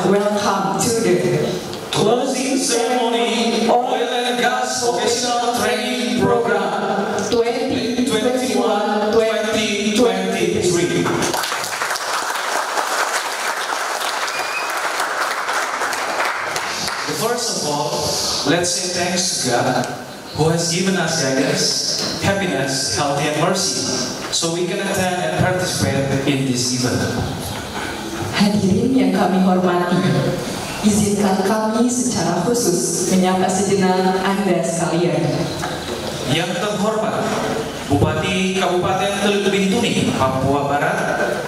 Welcome to the Closing ceremony Oil and Gas Vocational Training Program 2021-2023. First of all, let's say thanks to God who has given us guidance, happiness, health, and mercy, so we can attend and participate in this event. hadirin yang kami hormati, izinkan kami secara khusus menyapa sejenak Anda sekalian. Yang terhormat, Bupati Kabupaten Teluk Bintuni, Papua Barat,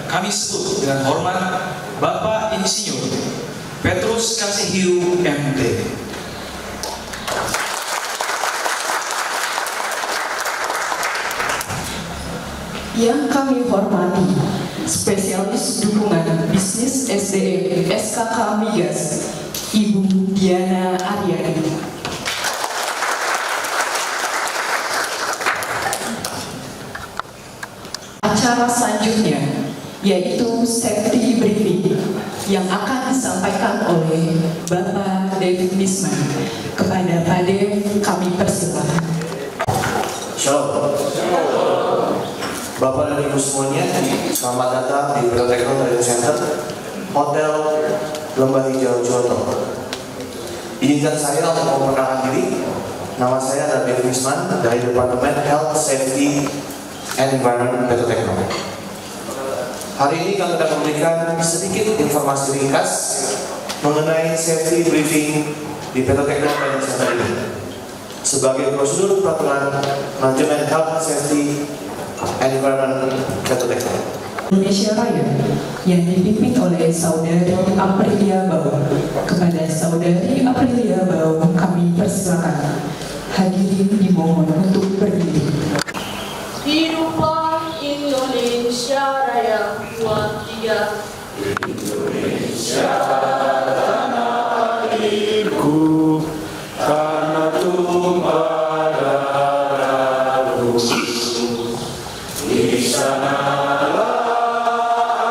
kami sebut dengan hormat Bapak Insinyur Petrus Kasihiu MD. Yang kami hormati, Spesialis Dukungan Bisnis SDM SKK Migas, Ibu Diana Aryani. Acara selanjutnya yaitu safety briefing yang akan disampaikan oleh Bapak David Misman. Kepada Pak Dev kami persilakan. Shalom. Bapak dan Ibu semuanya, selamat datang di Petrotekno Training Center, Hotel Lembah Hijau Joto. Izinkan saya untuk memperkenalkan diri. Nama saya adalah David Misman dari Departemen Health, Safety, and Environment Petrotekno. Hari ini kami akan memberikan sedikit informasi ringkas mengenai safety briefing di Petrotekno Training Center ini. Sebagai prosedur peraturan manajemen health, safety, and environment Petrotekno Indonesia Raya yang dipimpin oleh Saudari Aprilia Bau. Kepada Saudari Aprilia Bau kami persilakan. Hadirin dimohon untuk berdiri. Hiduplah Indonesia Raya 23. Indonesia tanah airku, tanah tumpah darahku. Di sanalah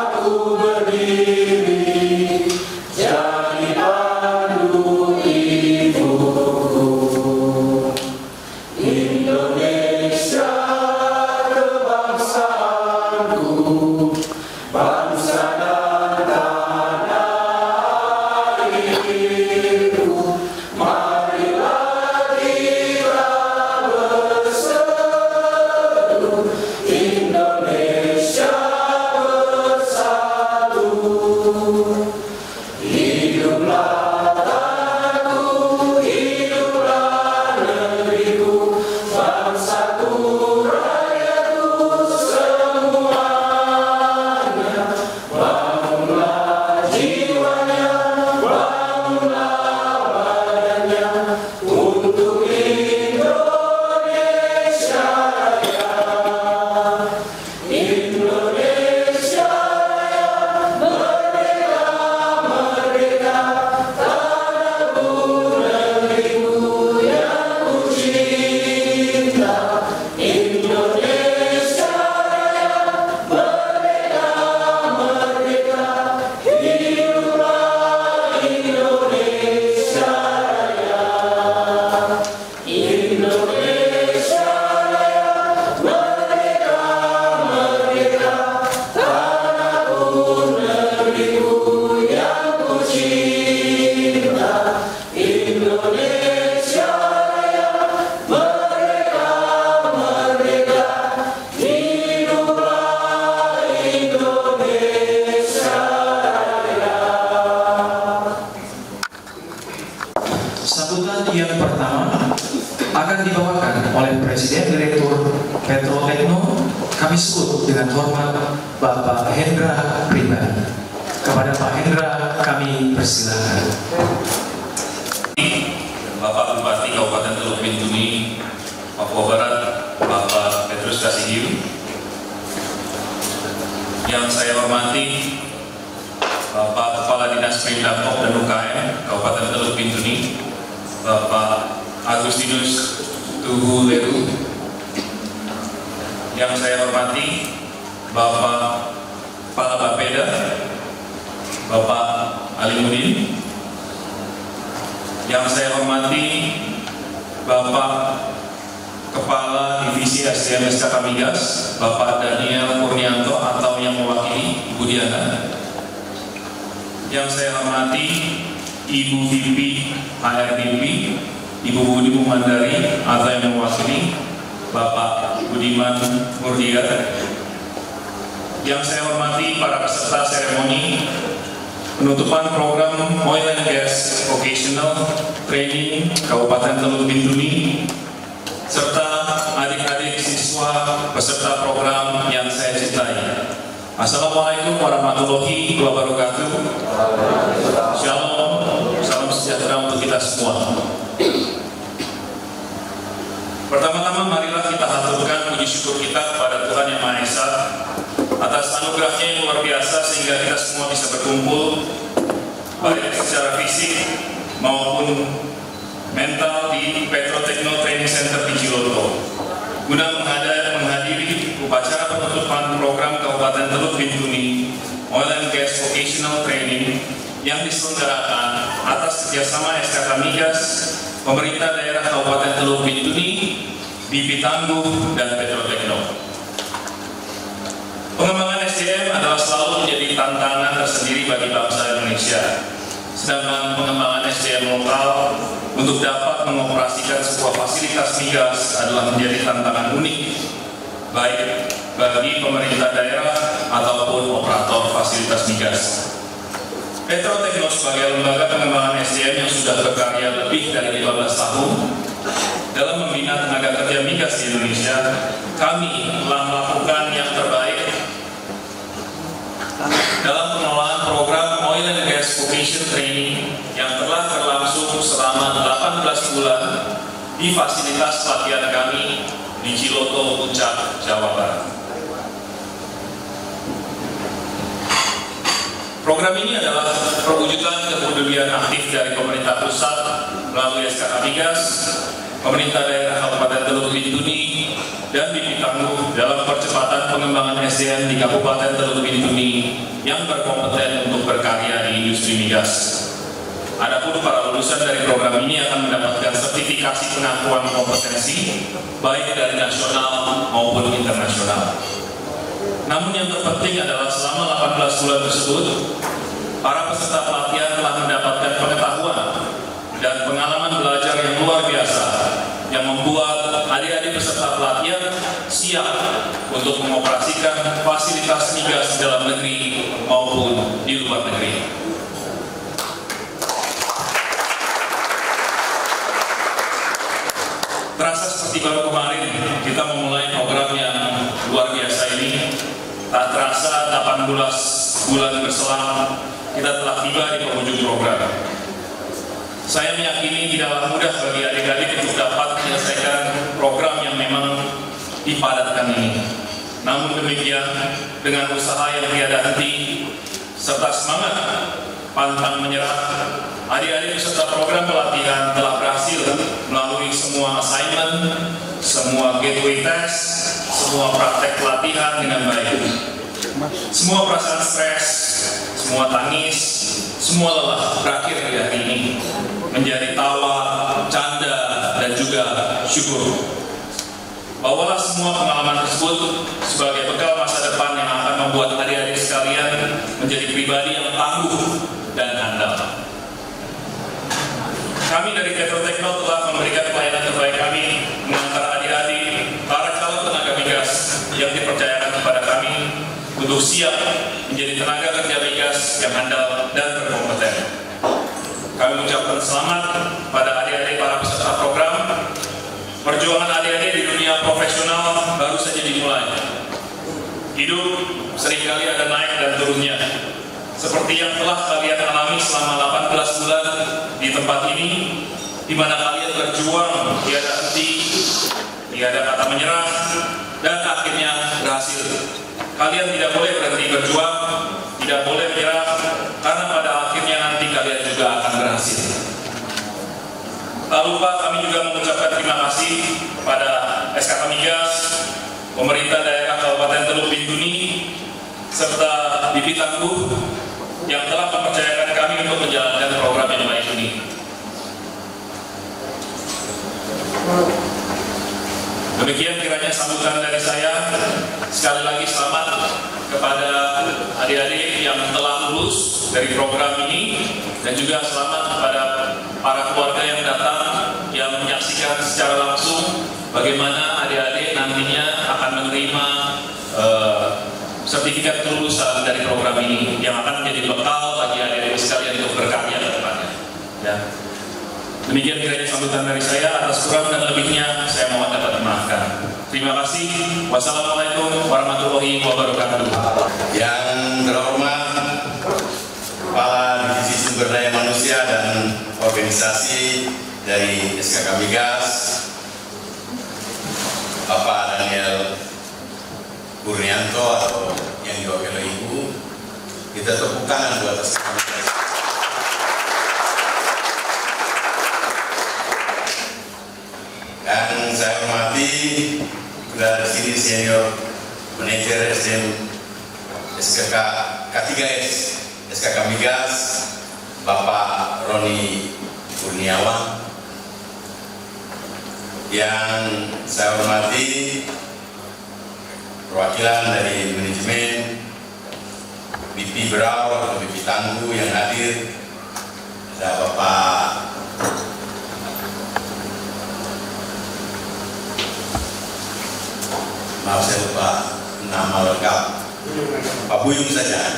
aku berdiri, jadi pandu ibuku. Indonesia kebangsaanku, bangsa dan tanah Presiden Direktur Petro Tekno, kami sebut dengan hormat Bapak Hendra pribadi. Kepada Pak Hendra kami persilakan. Bapak Bupati Kabupaten Teluk Bintuni, Papua Barat, Bapak Petrus Kasihiu. Yang saya hormati Bapak Kepala Dinas Perindakob dan UKM Kabupaten Teluk Bintuni, Bapak Agustinus Tuhu Leru. Yang saya hormati Bapak Kepala Bapeda, Bapak Alimuddin. Yang saya hormati Bapak Kepala Divisi SDM SKK Migas, Bapak Daniel Kurnianto atau yang mewakili Ibu Diana. Yang saya hormati Ibu VP HRBP, Ibu Budi Mumandari atau yang mewakili Bapak Budiman Murdiat. Yang saya hormati para peserta seremoni penutupan program Oil and Gas Vocational Training Kabupaten Teluk Bintuni, serta adik-adik siswa peserta program yang saya cintai. Assalamualaikum warahmatullahi wabarakatuh. Shalom, salam sejahtera untuk kita semua. Pertama-tama marilah kita haturkan puji syukur kita kepada Tuhan Yang Maha Esa atas anugerahnya yang luar biasa sehingga kita semua bisa berkumpul baik secara fisik maupun mental di Petro Tekno Training Center di Ciloto guna menghadiri upacara penutupan program Kabupaten Teluk Bintuni Oil and Gas Vocational Training yang diselenggarakan atas kerjasama SKK Migas, Pemerintah Daerah Kabupaten Teluk Bintuni, BP Tangguh, dan Petro Tekno. Pengembangan SDM adalah selalu menjadi tantangan tersendiri bagi bangsa Indonesia. Sedangkan pengembangan SDM lokal untuk dapat mengoperasikan sebuah fasilitas migas adalah menjadi tantangan unik, baik bagi pemerintah daerah ataupun operator fasilitas migas. Petro Tekno sebagai lembaga pengembangan SDM yang sudah berkarya lebih dari 15 tahun dalam membina tenaga kerja migas di Indonesia, kami telah melakukan yang terbaik dalam pengelolaan program Oil and Gas Vocation Training yang telah berlangsung selama 18 bulan di fasilitas pelatihan kami di Ciloto, Puncak, Jawa Barat. Program ini adalah perwujudan kepedulian aktif dari pemerintah pusat melalui SKK Migas, pemerintah daerah Kabupaten Teluk Bintuni, dan BP Tangguh dalam percepatan pengembangan SDM di Kabupaten Teluk Bintuni yang berkompeten untuk berkarya di industri migas. Adapun para lulusan dari program ini akan mendapatkan sertifikasi pengakuan kompetensi baik dari nasional maupun internasional. Namun yang terpenting adalah selama 18 bulan tersebut, para peserta pelatihan telah mendapatkan pengetahuan dan pengalaman belajar yang luar biasa yang membuat adik-adik peserta pelatihan siap untuk mengoperasikan fasilitas migas di dalam negeri maupun di luar negeri. Terasa seperti baru kemarin kita memulai program yang luar biasa ini. Tak terasa 18 bulan berselang kita telah tiba di penghujung program. Saya meyakini tidaklah mudah bagi adik-adik untuk dapat menyelesaikan program yang memang dipadatkan ini. Namun demikian, dengan usaha yang tiada henti serta semangat pantang menyerah, adik-adik peserta program pelatihan telah berhasil melalui semua assignment, semua gateway test, semua praktek pelatihan dengan baik. Semua perasaan stres, semua tangis, semua lelah berakhir di hari ini menjadi tawa, canda, dan juga syukur. Bawalah semua pengalaman tersebut sebagai bekal masa depan yang akan membuat adik-adik sekalian menjadi pribadi yang tangguh dan andal. Kami dari Petro Tekno telah memberikan pelayanan terbaik kami mengantar adik-adik para calon tenaga migas yang dipercayakan kepada kami untuk siap menjadi tenaga kerja migas yang handal dan berkompeten. Kami mengucapkan selamat pada adik-adik para peserta program. Perjuangan adik-adik di dunia dunia profesional baru saja dimulai. Hidup seringkali ada naik dan turunnya. Seperti yang telah kalian alami selama 18 bulan di tempat ini, di mana kalian berjuang, tiada henti, tiada kata menyerah, dan akhirnya berhasil. Kalian tidak boleh berhenti berjuang, tidak boleh menyerah, karena pada akhirnya nanti kalian juga akan berhasil. Tak lupa kami juga mengucapkan terima kasih kepada SKK Migas, pemerintah daerah Kabupaten Teluk Bintuni, serta BP Tangguh yang telah mempercayakan kami untuk menjalankan program yang baik ini. Demikian kiranya sambutan dari saya. Sekali lagi selamat kepada adik-adik yang telah lulus dari program ini, dan juga selamat kepada para keluarga yang datang, yang menyaksikan secara langsung bagaimana adik-adik nantinya akan menerima sertifikat kelulusan dari program ini yang akan menjadi bekal bagi adik-adik sekalian untuk berkarya ke depannya. Ya. Demikian kiranya sambutan dari saya. Atas kurang dan lebihnya saya mohon dapat dimaafkan. Terima kasih. Wassalamualaikum warahmatullahi wabarakatuh. Yang terhormat Kepala Divisi Sumber Daya Manusia dan Organisasi dari SKK Migas, Bapak Daniel Kurnianto atau yang diwakili Ibu, kita tepuk tangan buat SKK Migas. Dan saya hormati sudah di sini senior manajer SDM SKK K3S SKK Migas, Bapak Roni Kurniawan. Yang saya hormati perwakilan dari manajemen BP Berau atau BP Tangguh yang hadir, ada Bapak maaf saya lupa nama lengkap, Pak Buyung saja.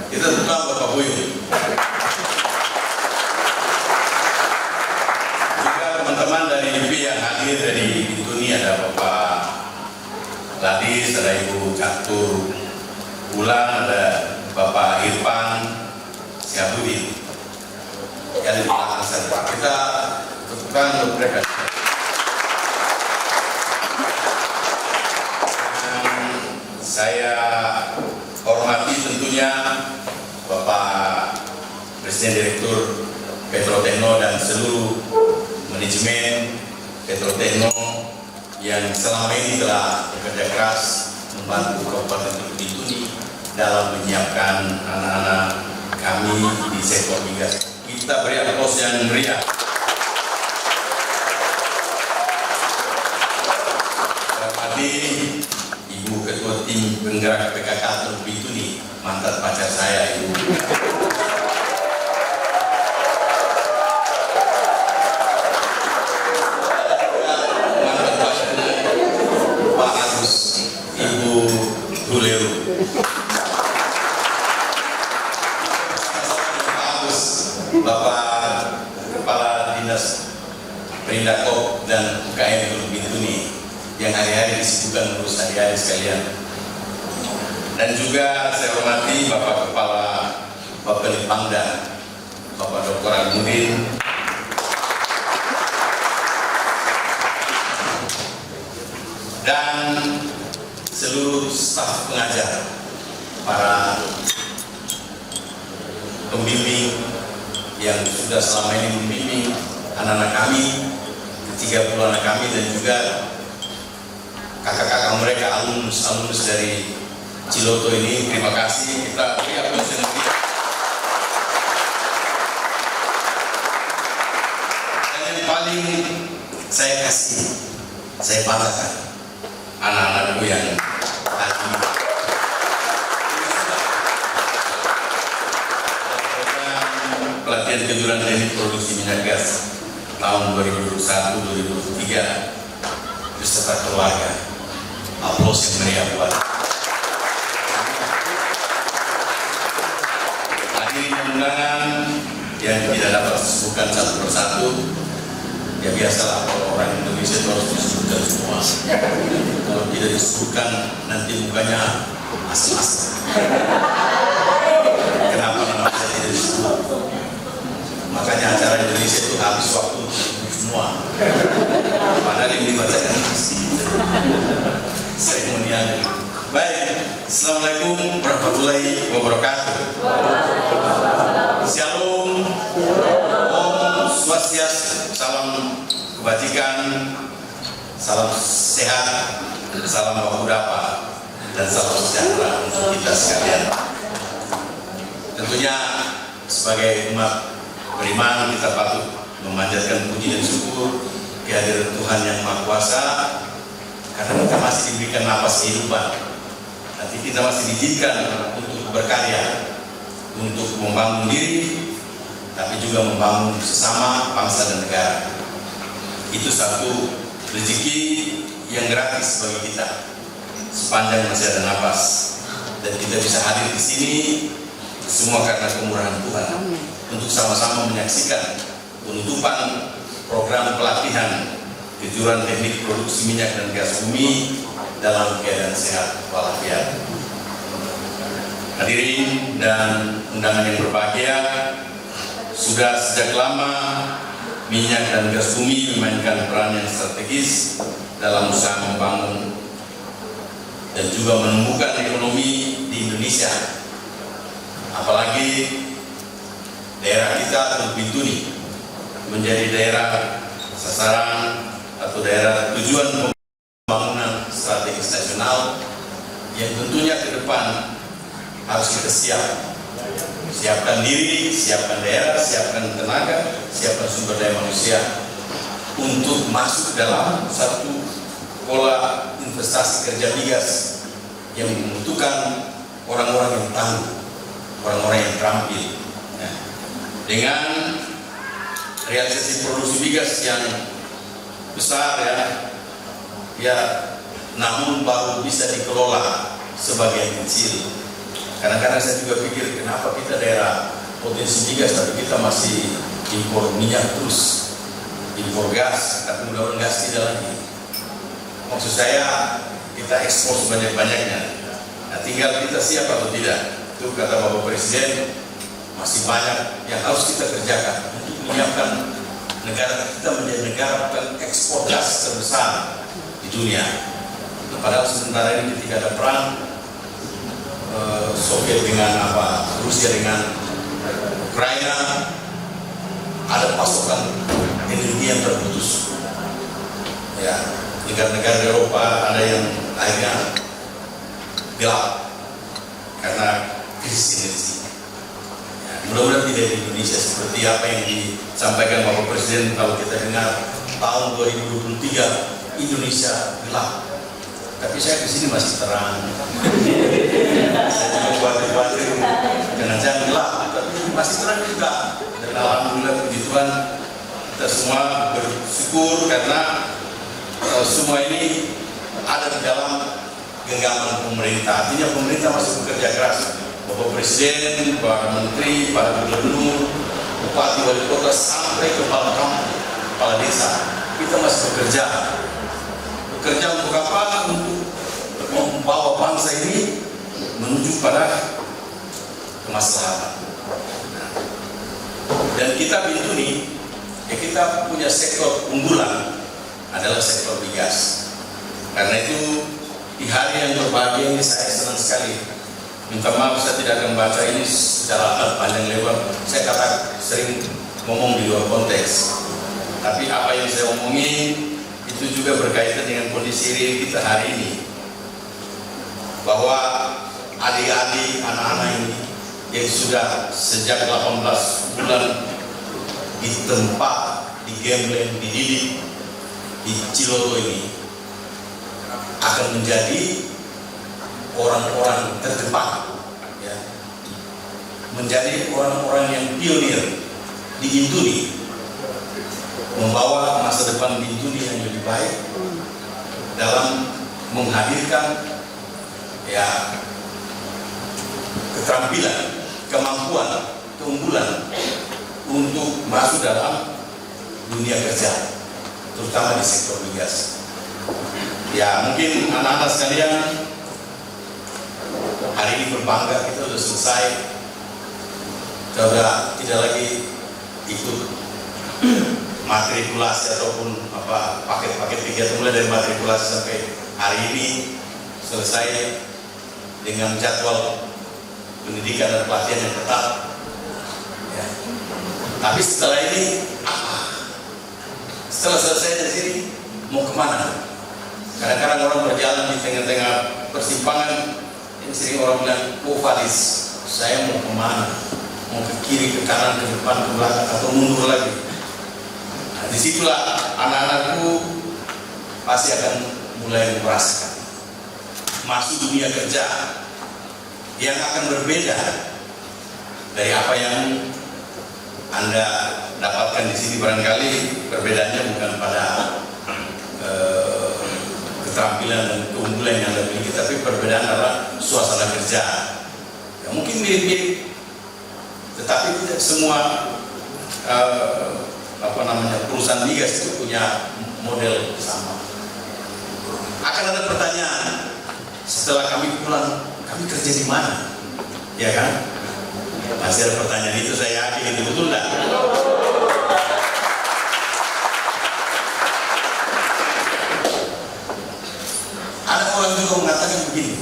Kita buka buat Pak Buyung. Juga teman-teman dari BP yang hadir dari Bintuni, ada Bapak Ladis, ada Ibu Catur Bulan, ada Bapak Irfan Syahudin. Yang di belakang sana. Kita tepukan untuk mereka. Saya hormati tentunya Bapak Presiden Direktur Petrotechno dan seluruh manajemen Petrotechno yang selama ini telah bekerja keras membantu Kabupaten Teluk Bintuni dalam menyiapkan anak-anak kami di sektor migas. Kita beri aplaus yang meriah. Hormati Ibu Ketua Tim Penggerak PKK Teluk Bintuni, mantan pacar saya, Ibu. Mantan pacar Pak Agus, Ibu Duleru. Pak Agus, Bapak Kepala Dinas Perindakop dan UKM Teluk Bintuni, yang hari-hari disibukkan urus adik-adik sekalian. Dan juga saya hormati Bapak Kepala Bapelitbangda, Bapak Dr. Almudin, dan seluruh staf pengajar, para pembimbing yang sudah selama ini membimbing anak-anak kami, 30 anak kami, dan juga kakak-kakak mereka, alumnus dari Ciloto ini. Terima kasih. Kita beri aplaus yang meriah. Dan yang paling saya banggakan anak-anakku yang tadi pelatihan kejuruan teknik produksi minyak gas tahun 2021-2023 beserta keluarga. Aplaus yang meriah buat hadirin undangan yang tidak dapat disebutkan satu persatu, Ya biasalah kalau orang Indonesia itu harus disebutkan semua. Kalau tidak disebutkan nanti mukanya asam-asam. Kenapa nama saya tidak disebut? Makanya acara Indonesia itu habis waktu untuk semua. Padahal yang dibacakan pasti seremonial. Baik, Assalamualaikum warahmatullahi wabarakatuh. Shalom, Om Swastiastu, salam kebajikan, salam sehat, salam bahu dapa, dan salam sejahtera untuk kita sekalian. Tentunya sebagai umat beriman kita patut memanjatkan puji dan syukur kehadiran Tuhan yang Maha Kuasa, karena kita masih diberikan napas kehidupan. Nanti kita masih diizinkan untuk berkarya, untuk membangun diri, tapi juga membangun sesama bangsa dan negara. Itu satu rezeki yang gratis bagi kita sepanjang masih ada napas, dan kita bisa hadir di sini semua karena kemurahan Tuhan untuk sama-sama menyaksikan penutupan program pelatihan kejuruan teknik produksi minyak dan gas bumi dalam keadaan sehat walafiat. Hadirin dan undangan yang berbahagia, sudah sejak lama minyak dan gas bumi memainkan peran yang strategis dalam usaha membangun dan juga menumbuhkan ekonomi di Indonesia. Apalagi daerah kita Teluk Bintuni menjadi daerah sasaran atau daerah tujuan pembangunan strategis nasional yang tentunya ke depan harus kita siapkan diri, siapkan daerah, siapkan tenaga, siapkan sumber daya manusia untuk masuk dalam satu pola investasi kerja migas yang membutuhkan orang-orang yang tangguh, orang-orang yang terampil. Ya. Dengan realisasi produksi migas yang besar ya, namun baru bisa dikelola sebagian kecil. Kadang-kadang saya juga pikir kenapa kita daerah potensi migas tapi kita masih impor minyak terus, impor gas, tapi mudah-mudahan gas tidak lagi. Maksud saya kita ekspor sebanyak-banyaknya. Nah, tinggal kita siap atau tidak. Itu kata Bapak Presiden, masih banyak yang harus kita kerjakan untuk menyiapkan negara kita menjadi negara pengekspor gas terbesar di dunia. Nah, padahal sementara ini ketika ada perang Soviet dengan Rusia dengan Ukraina, ada pasokan energi yang terputus. Ya, negara-negara Eropa ada yang akhirnya gelap karena krisis energi. Ya, mudah-mudahan tidak di Indonesia seperti apa yang disampaikan Bapak Presiden. Kalau kita dengar tahun 2023 Indonesia gelap, tapi saya di sini masih terang. Saya juga khawatir jangan gelap, tapi masih terang juga. Dan alhamdulillah puji Tuhan, kita semua bersyukur karena semua ini ada di dalam genggaman pemerintah. Artinya pemerintah masih bekerja keras. Bapak Presiden, para menteri, para gubernur, bupati, wali kota, sampai kepala kampung, kepala desa, kita masih bekerja. Bekerja untuk apa? Untuk membawa bangsa ini menuju pada kemaslahatan. Dan kita Bintuni, ya kita punya sektor unggulan adalah sektor migas. Karena itu di hari yang berbahagia ini saya senang sekali. Minta maaf saya tidak akan baca ini secara panjang lebar. Saya sering ngomong di luar konteks. Tapi apa yang saya omongin itu juga berkaitan dengan kondisi real kita hari ini. Bahwa adik-adik, anak-anak ini yang sudah sejak 18 bulan ditempa, digembleng, dididik di Ciloto ini akan menjadi orang-orang terdepan, ya, menjadi orang-orang yang pionir di Bintuni, membawa masa depan Bintuni yang lebih baik dalam menghadirkan ya keterampilan, kemampuan, keunggulan untuk masuk dalam dunia kerja. terutama di sektor migas. Ya mungkin anak-anak sekalian hari ini berbangga kita sudah selesai, kita sudah tidak lagi ikut matrikulasi ataupun paket-paket kegiatan, mulai dari matrikulasi sampai hari ini selesai dengan jadwal pendidikan dan pelatihan yang ketat. Ya. Tapi setelah ini apa? Setelah selesai dari sini mau kemana? Kadang-kadang orang berjalan di tengah-tengah persimpangan, yang sering orang bilang, "Oh Faris, saya mau kemana? Mau ke kiri, ke kanan, ke depan, ke belakang, atau mundur lagi?" Nah, disitulah anak-anakku pasti akan mulai merasakan masuk dunia kerja yang akan berbeda dari apa yang Anda dapatkan di sini. Barangkali perbedaannya bukan pada keterampilan dan keunggulan yang Anda miliki, tapi perbedaan adalah suasana kerja. Ya, mungkin mirip-mirip, tetapi tidak semua perusahaan migas itu punya model sama. Akan ada pertanyaan setelah kami pulang, kami kerja di mana? Ya kan? Masih ada pertanyaan itu, saya yakin itu betul enggak? Ada orang juga mengatakan begini,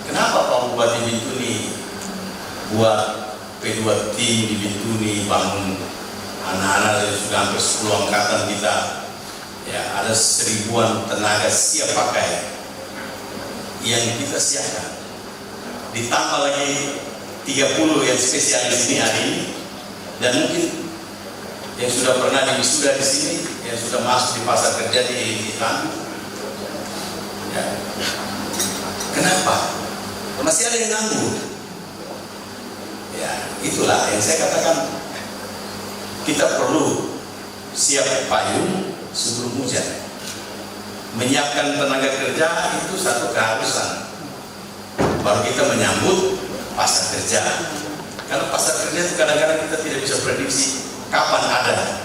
kenapa Pak Bupati Bintuni buat P2 tim di Bintuni, bangun anak-anak yang sudah hampir 10 angkatan kita, ya ada 1000-an tenaga siap pakai yang kita siapkan, ditambah lagi 30 yang spesialis ini hari ini, dan mungkin yang sudah pernah wisuda di sini, yang sudah masuk di pasar kerja di Tangguh. Ya. Kenapa? Masih ada yang nganggur. Ya, itulah yang saya katakan, kita perlu siap payung sebelum hujan. Menyiapkan tenaga kerja itu satu keharusan. Baru kita menyambut pasar kerja. Karena pasar kerja itu kadang-kadang kita tidak bisa prediksi kapan ada.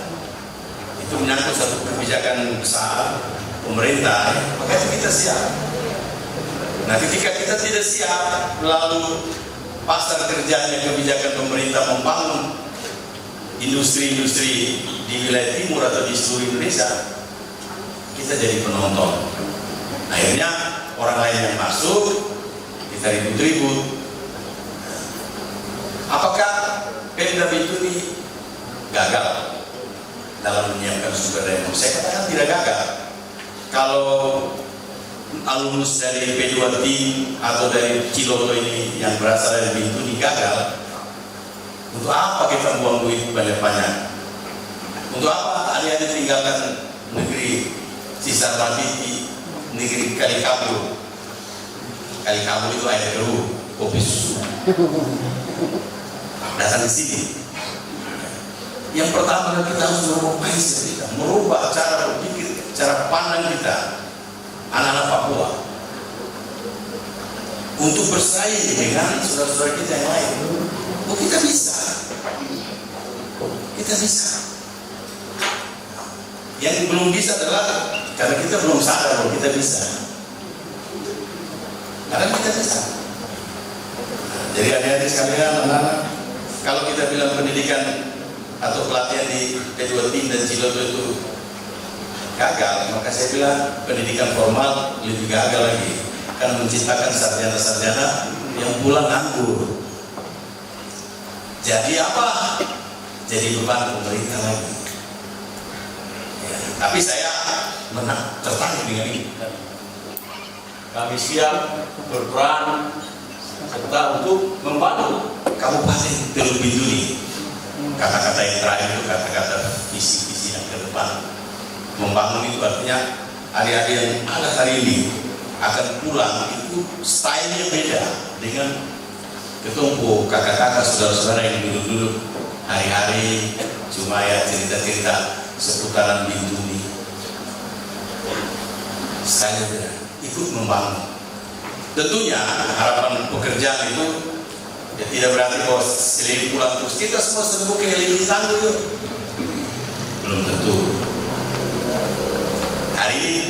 Itu menyangkut satu kebijakan besar pemerintah, makanya kita siap. Nah, ketika kita tidak siap, lalu pasar kerjanya kebijakan pemerintah membangun industri-industri di wilayah timur atau di seluruh Indonesia, kita jadi penonton. Akhirnya orang lain yang masuk, kita ribut-ribut. Apakah Pemda Bintuni gagal dalam menyiapkan sumber daya? Saya katakan tidak gagal. Kalau alumnus dari P2 tim atau dari Ciloto ini yang berasal dari Bintuni gagal, untuk apa kita buang duit banyak-banyak? Untuk apa adik-adik tinggalkan negeri Sisar Matiti, negeri Kalikabul? Kalikabul itu air keruh, kopi susu. Datang di sini. Yang pertama kita harus merubah mindset kita, merubah cara berpikir, cara pandang kita, anak-anak Papua, untuk bersaing dengan saudara-saudara kita yang lain. Oh, kita bisa. Kita bisa. Yang belum bisa adalah karena kita belum sadar bahwa kita bisa. Karena kita bisa. Jadi adik-adik sekalian, anak-anak, kalau kita bilang pendidikan atau pelatihan di P2 tim dan Ciloto itu gagal, maka saya bilang pendidikan formal lebih gagal lagi, karena menciptakan sarjana-sarjana yang pulang nganggur. Jadi apa? Jadi beban pemerintah lagi. Ya, tapi saya tertarik dengan ini. Kami siap berperan serta untuk membantu Kabupaten Teluk Bintuni. Kata-kata yang terakhir itu kata-kata visi-visi yang ke depan. Membangun itu artinya adik-adik yang ada hari ini akan pulang itu stylenya beda dengan ketumpu kakak-kakak saudara-saudara yang duduk-duduk hari-hari cuma ya cerita-cerita seputaran Bintuni. Stylenya beda, ikut membangun. Tentunya harapan pekerjaan itu ya tidak berarti bahwa selain pulang terus kita semua sembuh ke Heli Tangguh yuk. Belum tentu.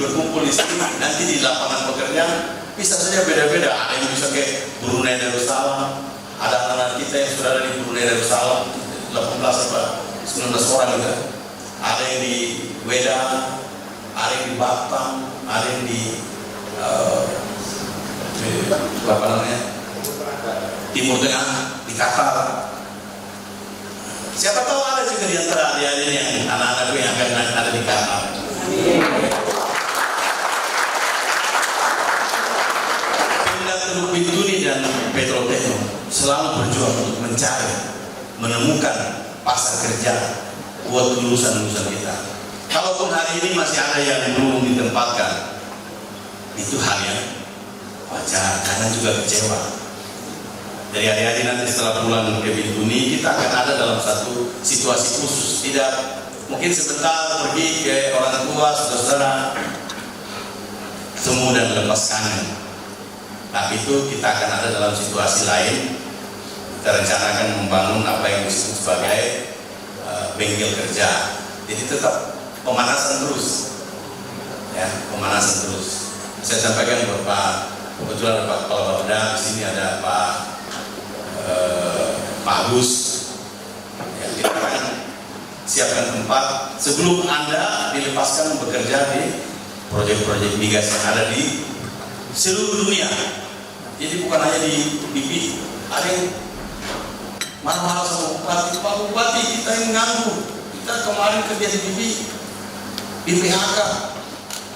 berkumpul di sini, nanti di lapangan pekerjaan bisa saja beda-beda. Ada yang bisa kayak Brunei Darussalam, ada anak-anak kita yang sudah ada di Brunei Darussalam 18 atau 19 orang juga. Ada yang di Wedang, ada yang di Batam, ada yang di apa namanya, Timur Tengah, di Qatar. Siapa tahu ada juga di antara adik-adik yang anak-anakku yang akan ada di Qatar. Pemda Teluk Bintuni dan Petro Techno selalu berjuang untuk mencari, menemukan pasar kerja buat lulusan-lulusan kita. Kalaupun hari ini masih ada yang belum ditempatkan, itu hal yang wajar, karena juga kecewa. Dari adik-adik nanti setelah pulang ke Bintuni, kita akan ada dalam satu situasi khusus. Tidak mungkin sebentar pergi ke orang tua, saudara, ketemu dan lepas kangen. Tapi itu kita akan ada dalam situasi lain. Kita rencanakan membangun apa yang disebut sebagai bengkel kerja. Jadi tetap pemanasan terus, ya, pemanasan terus. Saya sampaikan Bapak, kebetulan ada Pak Kepala Bapeda, di sini ada Pak Agus. Ya, kita akan siapkan tempat sebelum Anda dilepaskan bekerja di proyek-proyek migas yang ada di seluruh dunia. Jadi bukan hanya di BP, ada yang marah-marah sama bupati, Pak Bupati kita yang nganggur, kita kemarin kerja di BP, di PHK,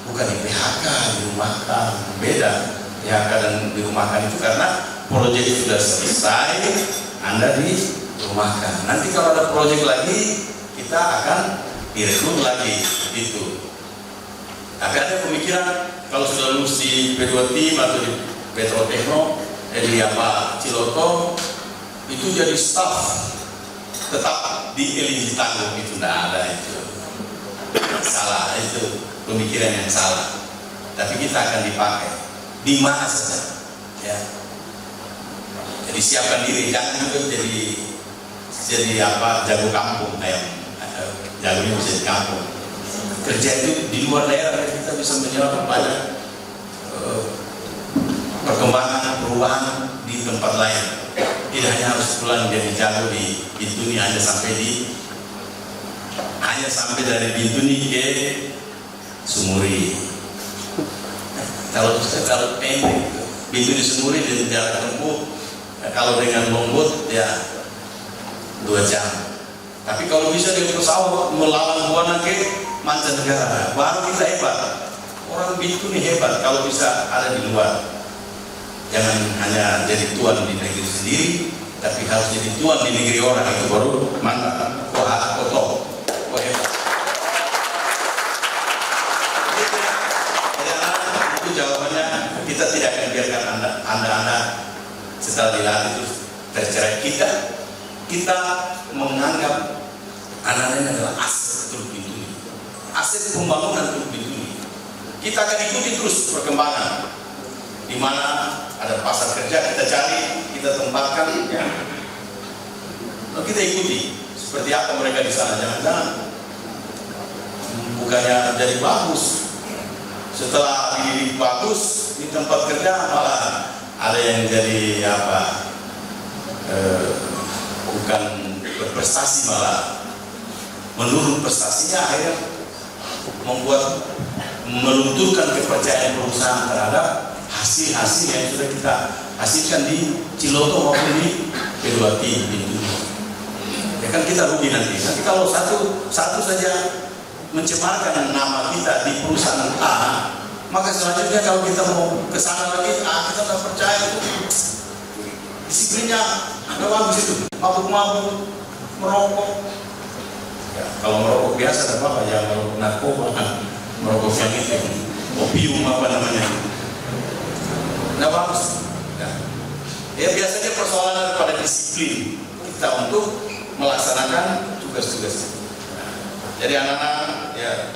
bukan di PHK, dirumahkan, beda. PHK dan dirumahkan itu karena proyek sudah selesai, Anda dirumahkan. Nanti kalau ada proyek lagi, kita akan direkrut lagi, itu. Tapi ada pemikiran kalau sudah lulus di P2 Tim atau di Petro Techno, di Ciloto, itu jadi staff tetap di Elinji Tanggung, itu tidak ada, itu salah, itu pemikiran yang salah. Tapi kita akan dipakai di mana saja, ya. Jadi siapkan diri, jangan juga jadi jago kampung, jagonya bisa di kampung. Kerja itu di luar daerah, kita bisa menyerap banyak perkembangan, perubahan di tempat lain. Tidak hanya harus pulang jadi jago di Bintuni, hanya sampai dari Bintuni ke Sumuri. Kalau pendek, Bintuni Sumuri dan jarak tempuh, kalau dengan longboat ya 2 jam. Tapi kalau bisa dengan pesawat melawan buana ke mancanegara, baru kita hebat. Orang Bintuni hebat kalau bisa ada di luar. Jangan hanya jadi tuan di negeri sendiri, tapi harus jadi tuan di negeri orang, itu baru mantap. Kok hebat. Itu jawabannya. Kita tidak akan biarkan anda setelah dilatih itu tercerai. Kita menganggap anak-anak adalah aset Teluk Bintuni, aset pembangunan Teluk Bintuni. Kita akan ikuti terus perkembangan. Di mana ada pasar kerja, kita cari, kita tempatkan, ya. Lalu kita ikuti seperti apa mereka di sana. Jangan-jangan bukannya jadi bagus, setelah dididik bagus di tempat kerja malah ada yang jadi bukan berprestasi, malah menurun prestasinya, akhirnya membuat melunturkan kepercayaan perusahaan terhadap hasil-hasil yang sudah kita hasilkan di Ciloto maupun di P2 Tim itu. Ya kan kita rugi nanti. Tapi kalau satu saja mencemarkan nama kita di perusahaan A, maka selanjutnya kalau kita mau ke sana lagi, kita tidak percaya itu disiplinnya ada bagus itu, mabuk-mabuk, merokok. Ya, kalau merokok biasa ada apa ya, merokok narkoba, merokok yang itu, opium apa namanya. Nah bagus. Ya biasanya persoalan pada disiplin kita untuk melaksanakan tugas-tugas. Jadi anak-anak, ya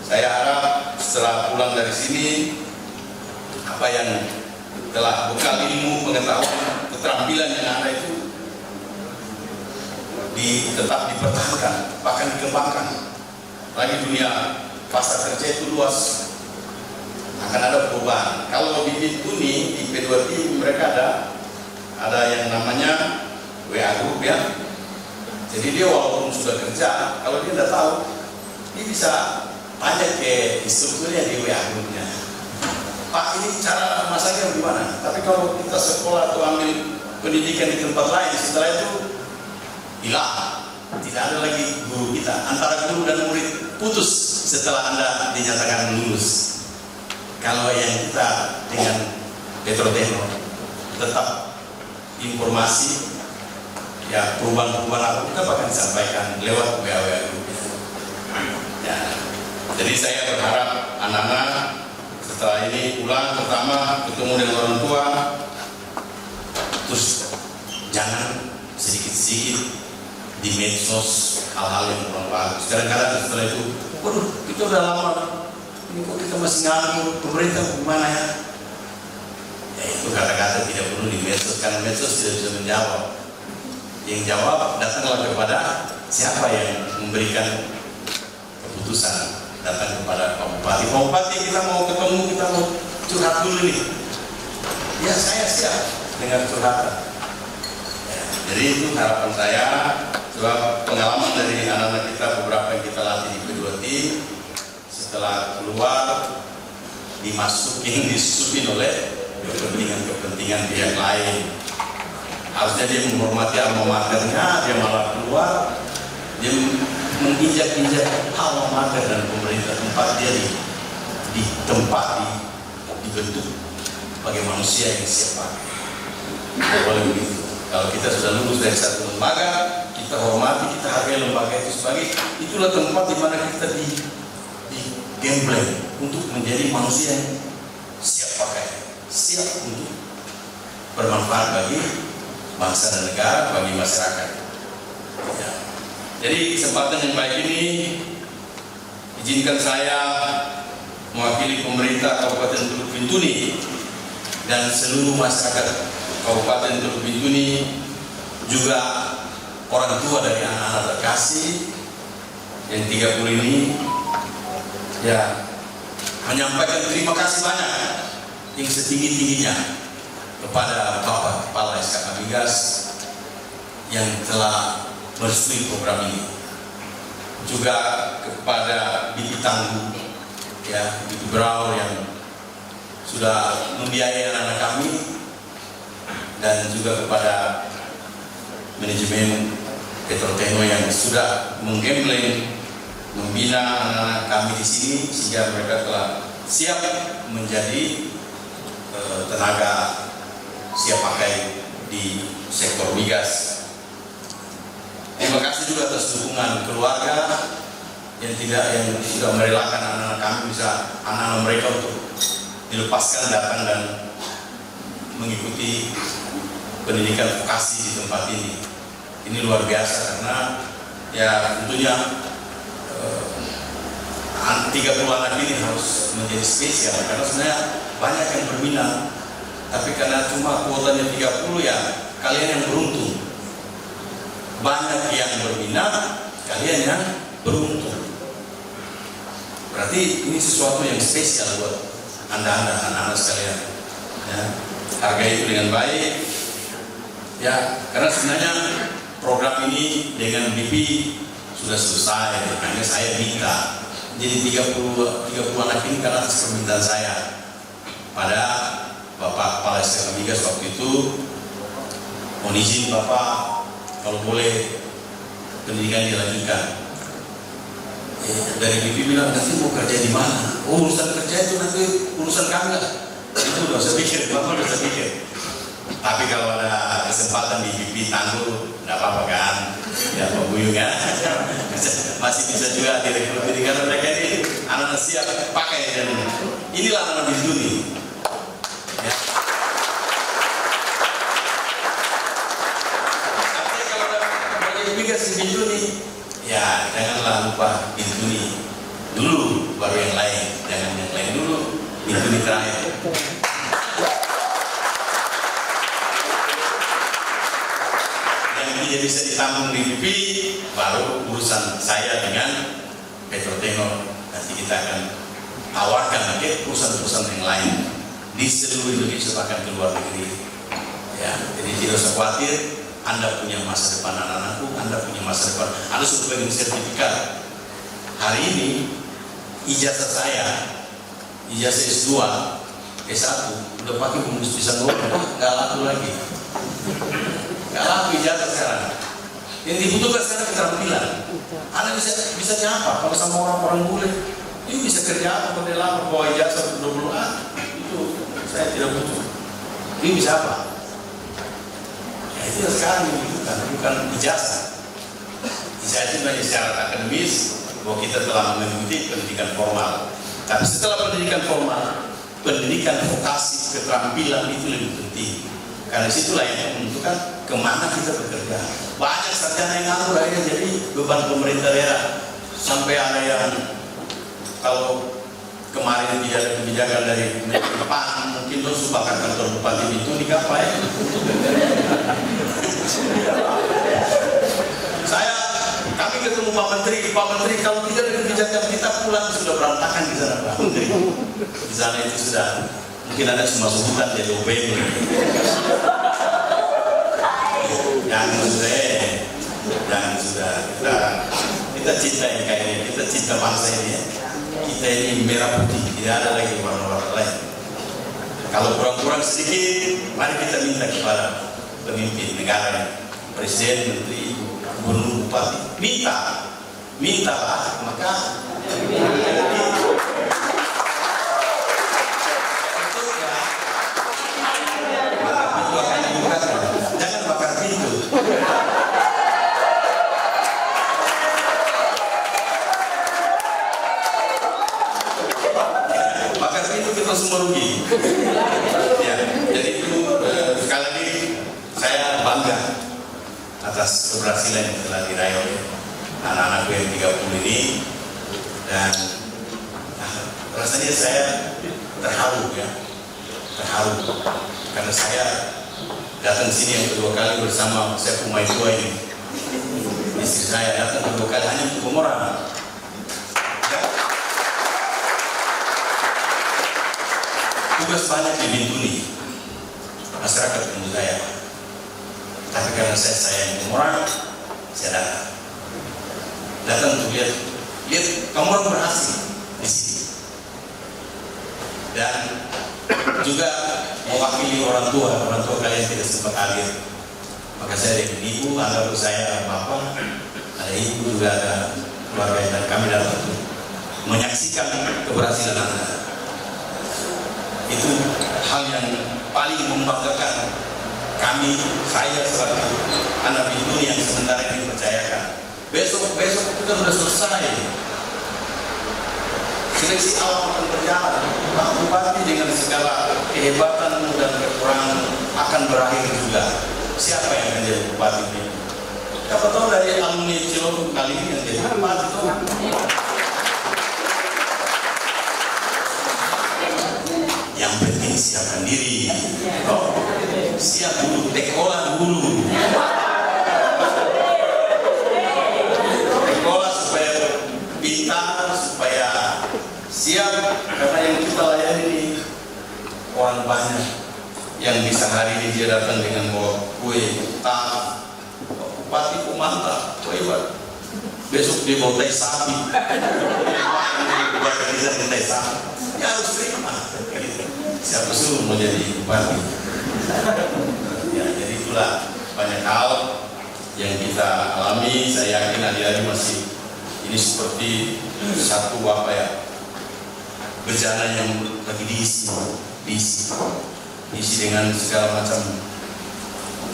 saya harap setelah pulang dari sini, apa yang telah bekal ilmu, pengetahuan, keterampilan yang ada itu tetap dipertahankan, bahkan dikembangkan. Lagi dunia pasar kerja itu luas. akan ada perubahan. Kalau di Bintuni, di P2T mereka ada yang namanya WA Group ya. Jadi dia walaupun sudah kerja, kalau dia tidak tahu, dia bisa tanya ke instrukturnya di WA Group-nya. Pak, ini cara masaknya bagaimana? Tapi kalau kita sekolah atau ambil pendidikan di tempat lain, setelah itu hilang. Tidak ada lagi guru kita. Antara guru dan murid putus setelah Anda dinyatakan lulus. Kalau yang kita dengan Petrotechno tetap informasi, ya perubahan-perubahan apa kita bahkan disampaikan lewat WA Group. Ya. Jadi saya berharap anak-anak setelah ini pulang, pertama ketemu dengan orang tua, terus jangan sedikit-sedikit di medsos hal-hal yang kurang bagus. Kadang-kadang setelah itu, waduh, kita udah lama, ini kok kita masih nganggur, pemerintah gimana ya? Ya itu kata-kata tidak perlu di medsos, karena medsos tidak bisa menjawab. Yang jawab datanglah kepada siapa yang memberikan keputusan, datang kepada Pak Bupati. Pak Bupati, kita mau ketemu, kita mau curhat dulu nih. Ya saya siap dengan curhatan. Ya, jadi itu harapan saya. Sebab pengalaman dari anak-anak kita beberapa yang kita latih di P2T, setelah keluar disupin oleh kepentingan pihak lain. Harusnya dia menghormati alma maternya, dia malah keluar, dia menginjak-injak alma mater dan pemerintah tempat dia dibentuk sebagai manusia yang siap pakai. Tidak boleh begitu. Kalau kita sudah lulus dari satu lembaga, kita hormati, kita hargai lembaga itu sebagai itulah tempat di mana kita digembleng untuk menjadi manusia yang siap pakai, siap untuk bermanfaat bagi bangsa dan negara, bagi masyarakat. Ya. Jadi kesempatan yang baik ini izinkan saya mewakili pemerintah Kabupaten Teluk Bintuni dan seluruh masyarakat Kabupaten Teluk Bintuni, juga orang tua dari anak-anak terkasih yang 30 ini, ya menyampaikan terima kasih banyak yang setinggi-tingginya kepada Bapak Kepala SKK Migas yang telah merestui program ini, juga kepada Bibi Tangguh, ya Bibi Brau yang sudah membiayai anak-anak kami, dan juga kepada manajemen Petrotechno yang sudah menggembleng, membina anak-anak kami di sini sehingga mereka telah siap menjadi tenaga siap pakai di sektor migas. Terima kasih juga atas dukungan keluarga yang sudah merelakan anak-anak kami bisa anak-anak mereka untuk dilepaskan datang dan mengikuti pendidikan vokasi di tempat ini. Ini luar biasa karena ya tentunya 30 anak ini harus menjadi spesial karena sebenarnya banyak yang berminat, tapi karena cuma kuotanya 30 ya kalian yang beruntung. Banyak yang berminat, kalian yang beruntung. Berarti ini sesuatu yang spesial buat anda-anda, anak-anak sekalian. Ya, hargai itu dengan baik. Ya, karena sebenarnya program ini dengan BP sudah selesai. Hanya saya minta. Jadi 30 anak ini karena atas permintaan saya pada Bapak Kepala SKK Migas waktu itu, mohon izin Bapak kalau boleh pendidikan dilanjutkan. Dari BP bilang nanti mau kerja di mana? Oh, urusan kerja itu nanti urusan kami lah. Itu udah saya pikir, Bapak udah saya pikir. Tapi kalau ada kesempatan di BP Tangguh, tidak apa-apa kan? Ya pembuyung ya. Masih bisa juga direkrut karena mereka ini anak-anak siap pakai dan inilah anak-anak Bintuni. Ya. Artinya kalau ada migas di Bintuni, ya janganlah lupa Bintuni dulu, baru yang lain. Jangan yang lain dulu, Bintuni terakhir. Yang bisa ditanggung di BP, baru urusan saya dengan Petrotechno. Nanti kita akan tawarkan ke perusahaan-perusahaan yang lain di seluruh Indonesia bahkan ke luar negeri. Ya, jadi tidak usah khawatir. Anda punya masa depan, anak-anakku, Anda punya masa depan. Anda sudah pegang sertifikat. Hari ini ijazah saya, ijazah S2, S1, udah pakai bungkus bisa ngomong, nggak laku lagi. Nggak laku ijazah sekarang. Yang dibutuhkan sekarang keterampilan. Anda bisa apa? Kalau sama orang-orang bule, ini bisa kerja apa? Kalau dia lama bawa ijazah 20-an, itu saya tidak butuh. Ini bisa apa? Ya, itu sekarang dibutuhkan, bukan ijazah. Ijazah itu hanya syarat akademis bahwa kita telah mengikuti pendidikan formal. Tapi setelah pendidikan formal, pendidikan vokasi, keterampilan itu lebih penting. Karena situlah yang menentukan kemana kita bekerja. Banyak sarjana yang nganggur akhirnya jadi beban pemerintah daerah. Sampai ada yang kalau kemarin tidak ada kebijakan dari depan, mungkin lo sumbangkan kantor bupati itu dikapai. Kami ketemu Pak Menteri kalau tidak ada kebijakan kita pulang sudah berantakan di sana Pak Menteri. Di sana itu sudah mungkin ada cuma sebutan jadi OPM. Jangan sudah kita cinta yang kayak ini, kita cinta bangsa ini ya. Kita ini merah putih, tidak ada lagi warna-warna lain. Kalau kurang-kurang sedikit, mari kita minta kepada pemimpin negara, presiden, menteri, gubernur, bupati, mintalah, maka jangan bakar pintu. Bakar pintu kita semua rugi. Ya, jadi itu sekali lagi saya bangga atas keberhasilan yang telah diraih oleh anak-anakku yang 30 ini, dan rasanya saya terharu karena saya datang sini yang kedua kali bersama saya Umay tua ini, istri saya datang kedua kali hanya untuk pemeran. Tugas banyak dibintuni masyarakat umum saya. Tapi karena saya sayang orang, saya datang untuk lihat kamu orang berhasil di sini, dan juga mewakili orang tua kalian tidak sempat hadir. Maka saya dari ibu, anggap saya bapak, ada ibu juga ada keluarga, dan kami datang untuk menyaksikan keberhasilan Anda. Itu hal yang paling membanggakan kami, saya selaku anak bintuni yang sementara ini dipercayakan. Besok kita sudah selesai. Seleksi awal akan berjalan. Pak Bupati dengan segala kehebatan dan kekurangan akan berakhir juga. Siapa yang akan jadi bupati ini? Siapa tahu dari alumni Cilodong kali ini yang jadi bupati itu. Yang penting siapkan diri. Siap dulu, dekola dulu. Dekola supaya pintar, supaya siap, karena yang kita layani ini orang banyak yang bisa hari ini dia datang dengan bawa kue, bupati kok mantap, hebat. Besok dia bawa tai sapi, ya harus terima. Siapa suruh mau jadi bupati? Ya, jadi itulah banyak hal yang kita alami. Saya yakin hari-hari masih ini seperti satu bencana yang lagi diisi dengan segala macam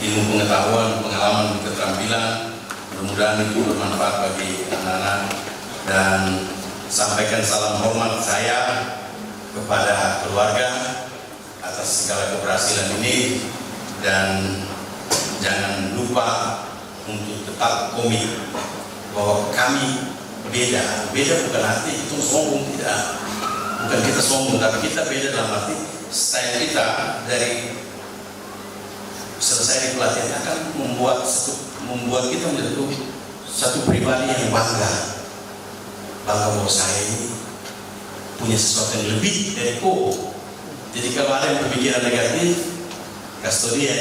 ilmu pengetahuan, pengalaman, keterampilan. Mudah-mudahan itu bermanfaat bagi anak-anak, dan sampaikan salam hormat saya kepada keluarga atas segala keberhasilan ini, dan jangan lupa untuk tetap komit bahwa kami beda bukan arti itu sombong, tidak, bukan kita sombong, tapi kita beda dalam arti style kita dari selesai di pelatihan akan membuat kita menjadi satu pribadi yang bangga bahwa saya ini punya sesuatu yang lebih dari ko. Jadi kalau ada yang berpikiran negatif, Kastodia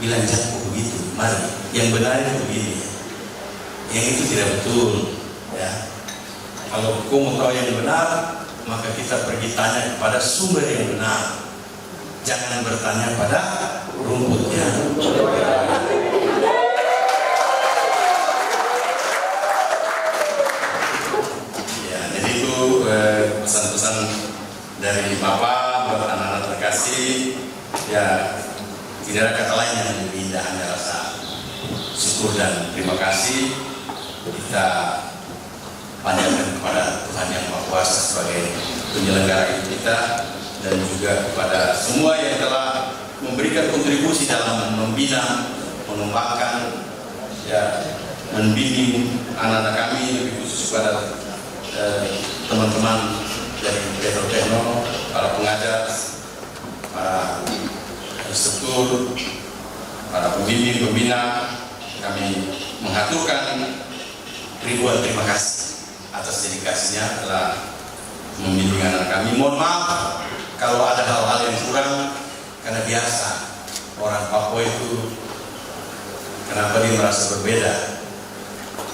bilang jangan begitu, mari yang benar itu begini, yang itu tidak betul ya. Kalau kau mau tahu yang benar, maka kita pergi tanya kepada sumber yang benar, jangan bertanya pada rumputnya. Ya, jadi itu pesan-pesan dari Bapak buat anak-anak terkasih. Ya, tidak ada kata lain yang lebih indah, hanya rasa syukur dan terima kasih kita panjatkan kepada Tuhan Yang Maha Kuasa sebagai penyelenggara hidup kita, dan juga kepada semua yang telah memberikan kontribusi dalam membina, mengembangkan, ya, membimbing anak-anak kami, lebih khusus kepada teman-teman dari Petro Techno, para pengajar, para instruktur, para pembimbing, pembina. Kami mengaturkan ribuan terima kasih atas dedikasinya telah membimbing anak kami. Mohon maaf kalau ada hal-hal yang kurang, karena biasa orang Papua itu kenapa dia merasa berbeda,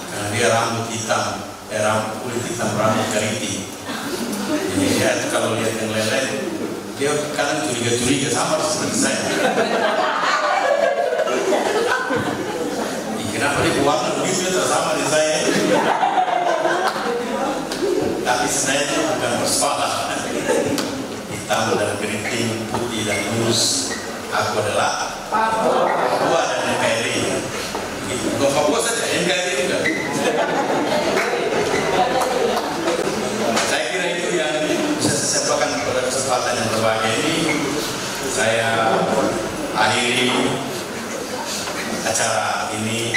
karena dia rambut hitam, rambut kulit hitam, rambut keriting. Jadi dia itu kalau lihat yang lain-lain, dia kadang curiga-curiga sama seperti saya. Kenapa dia warna begitu sama dengan saya? Tapi sebenarnya itu bukan persoalan. Hitam dan keriting, putih dan lurus. Aku adalah Papua dan NKRI. Bukan Papua saja, NKRI juga. Saya kira itu yang bisa saya sampaikan pada kesempatan yang berbahagia ini. Saya akhiri acara ini,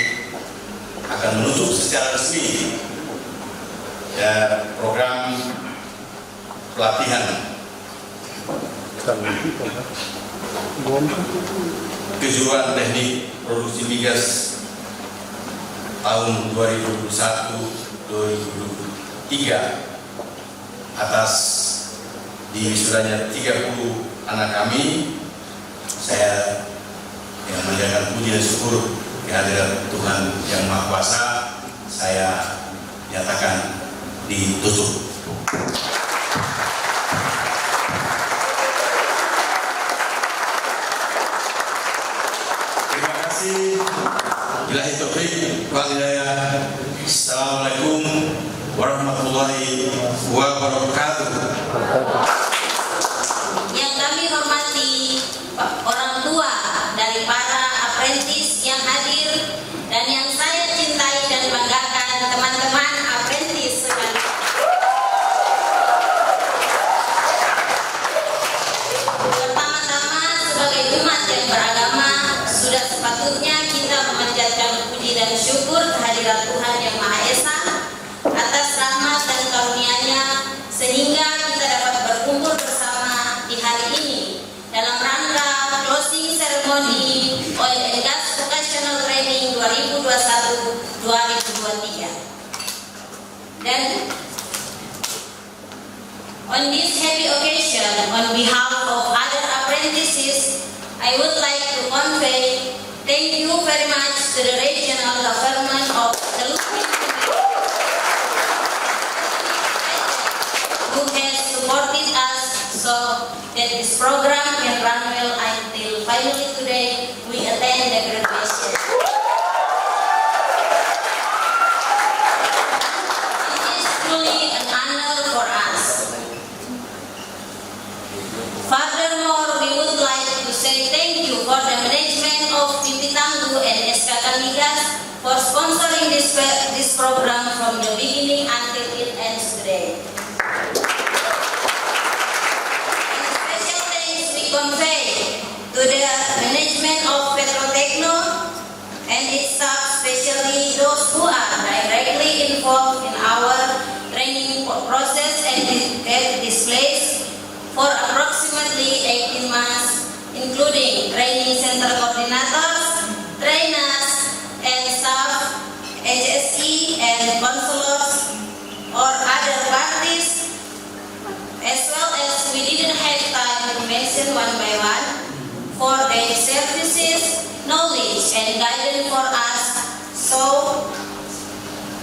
akan menutup secara resmi ya program pelatihan kejuruan teknik produksi migas tahun 2021-2023 atas diwisudanya 30 anak kami. Saya yang menjaga puji dan syukur kehadiran Tuhan Yang Maha Kuasa, saya nyatakan ditutup. Terima kasih. Billahi taufiq wal hidayah. Assalamualaikum warahmatullahi wabarakatuh. Yang kami hormati orang tua dari para apprentice yang hadir, dan yang saya cintai dan banggakan teman-teman apprentice sekalian. Pertama-tama, sebagai umat yang beragama, sudah sepatutnya kita memanjatkan puji dan syukur kehadirat Tuhan Yang Maha Esa atas rahmat dan karunia-Nya, sehingga kita dapat berkumpul bersama di hari ini dalam rangka closing ceremony Oil and Gas Vocational Training 2021-2023. Dan on this happy occasion, on behalf of other apprentices, I would like to convey thank you very much to the regional government of the Lupin who has supported us so that this program can run well until finally today we attend the graduation. It is truly an honor for us. Furthermore, we would like to say thank you for the management of TV Tangguh and SKK Migas for sponsoring this program from the beginning until it ends today. Convey to the management of Petro Techno and its staff, especially those who are directly involved in our training process and displays for approximately 18 months, including training center coordinators, trainers, and staff, HSE and counselors or other parties one by one for their services, knowledge, and guidance for us,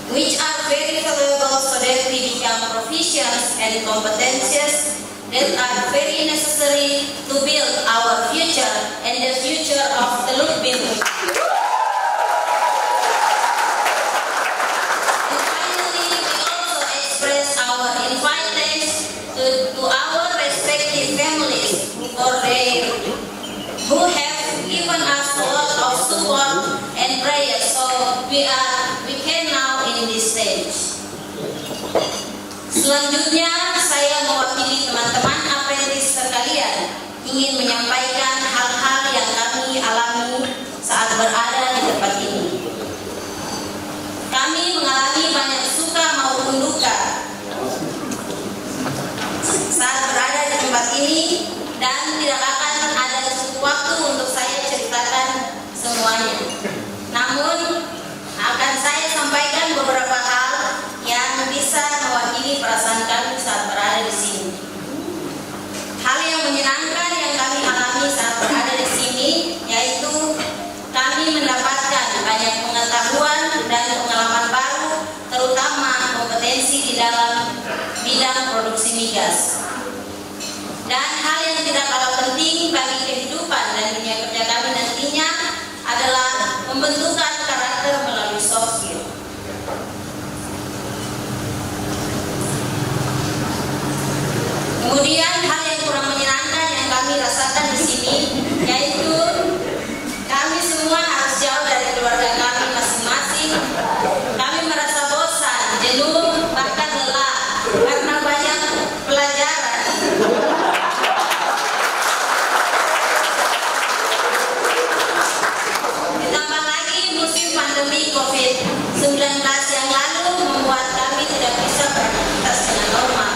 which are very valuable so that we become proficient and competencies that are very necessary to build our future and the future of Teluk Bintuni. And finally, we also express our invited thanks to our respective families for who have given us a lot of support and prayer, so we can now in this stage. Selanjutnya, saya mewakili teman-teman apprentice sekalian ingin menyampaikan hal-hal yang kami alami saat berada di tempat ini. Kami mengalami banyak suka maupun duka saat berada di tempat ini, dan tidak akan ada cukup waktu untuk saya ceritakan semuanya. Namun, akan saya sampaikan beberapa hal yang bisa mewakili perasaan kami saat berada di sini. Hal yang menyenangkan yang kami alami saat berada di sini, yaitu kami mendapatkan banyak pengetahuan dan pengalaman baru, terutama kompetensi di dalam bidang produksi migas. Dan hal yang tidak kalah penting bagi kehidupan dan dunia kerja kami nantinya adalah pembentukan karakter melalui soft skill. Kemudian hal yang kurang menyenangkan yang kami rasakan di sini, yaitu kami semua harus jauh dari keluarga kami masing-masing. Kami merasa bosan, jenuh, bahkan lelah karena banyak pelajaran. Ditambah lagi musim pandemi COVID-19 yang lalu membuat kami tidak bisa beraktivitas dengan normal.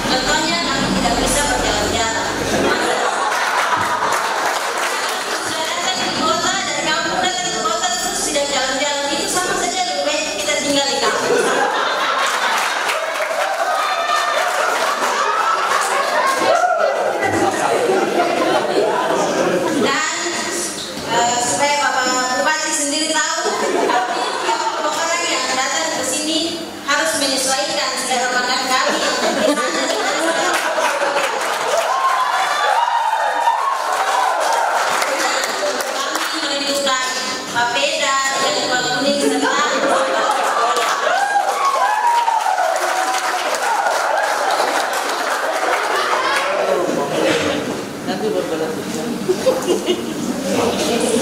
Contohnya, kami tidak bisa berjalan-jalan. Sudah datang di kota, dari kampung datang ke kota terus tidak jalan-jalan, itu sama saja lebih baik kita tinggal di kampung. Dan supaya Bapak Bupati sendiri tahu, kami tiap orang yang datang ke sini harus menyesuaikan selera makan kami yang di sana. Kami merindukan papeda dan kuah kuning serta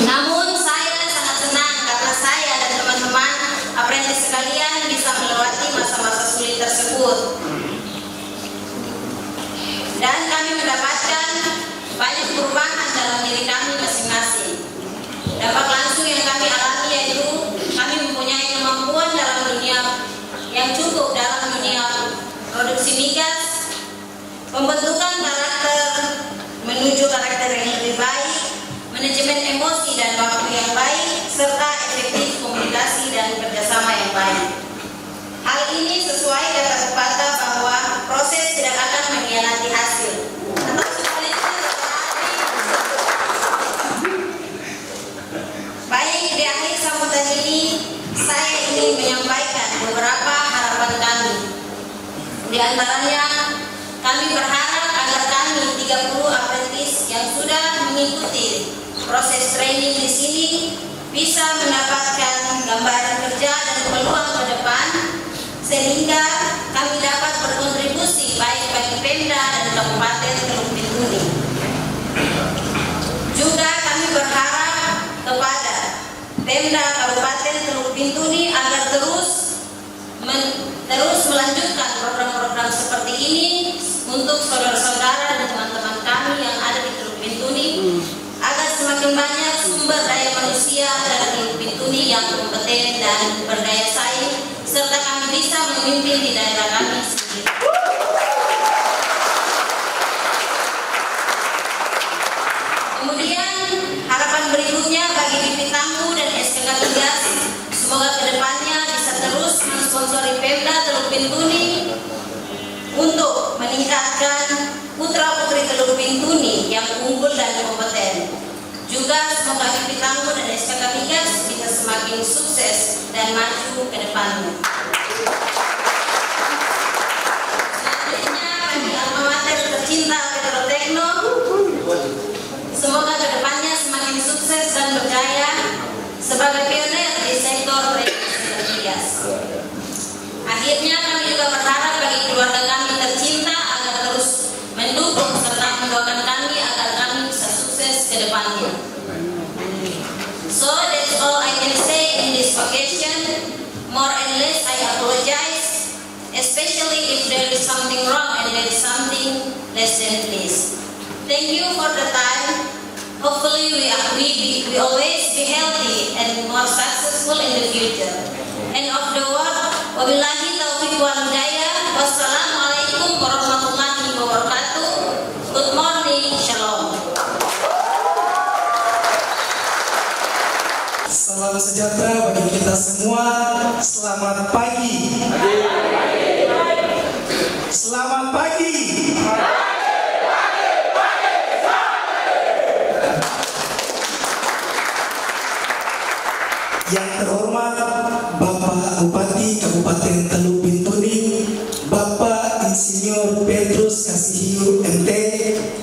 namun saya sangat senang karena saya dan teman-teman apprentice sekalian bisa melewati masa-masa sulit tersebut. Dan kami mendapatkan banyak perubahan dalam diri kami masing-masing. Dampak langsung yang kami alami yaitu kami mempunyai kemampuan dalam dunia yang cukup dalam dunia produksi migas, pembentukan karakter menuju karakter yang lebih baik, manajemen emosi dan waktu yang baik, serta efektif komunikasi dan kerjasama yang baik. Hal ini sesuai kata pepatah bahwa proses tidak akan mengkhianati hasil. Baik, di akhir sambutan ini saya ingin menyampaikan beberapa harapan kami. Di antaranya, kami berharap agar kami 30 apprentice yang sudah mengikuti proses training di sini bisa mendapatkan gambaran kerja dan peluang ke depan, sehingga kami dapat berkontribusi baik bagi Pemda dan Kabupaten Teluk Bintuni. Juga kami berharap kepada Pemda Kabupaten Teluk Bintuni agar terus melanjutkan program-program seperti ini untuk saudara-saudara dan teman-teman kami yang ada di Teluk Bintuni, agar semakin banyak sumber daya manusia dari Teluk Bintuni yang kompeten dan berdaya saing, serta kami bisa memimpin di daerah kami sendiri. Kemudian harapan berikutnya bagi bibit tangguh dan SPK Migas, semoga kedepannya bisa terus mensponsori Pemda Teluk Bintuni untuk meningkatkan putra putra-putri Teluk Bintuni yang unggul dan kompeten. Juga semoga Bibi Tangguh dan SKK Migas bisa semakin sukses dan maju ke depannya. Selanjutnya bagi alma mater tercinta Petrotekno, semoga ke depannya semakin sukses dan berjaya sebagai pioner di sektor rekreasi migas. Akhirnya kami juga berharap bagi keluarga kami tercinta agar terus mendukung serta mendoakan kami agar kami bisa sukses ke depannya. So that's all I can say in this occasion. More and less I apologize, especially if there is something wrong and there is something less than please. Thank you for the time. Hopefully we always be healthy and more successful in the future. End of the word. Wabillahi taufiq wal hidayah. Wassalamualaikum warahmatullahi wabarakatuh. Good morning. Shalom. Salam sejahtera bagi kita semua. Selamat pagi. Selamat pagi. Yang terhormat Bapak Bupati Kabupaten Teluk Bintuni, Bapak Insinyur Petrus Kasihiu MT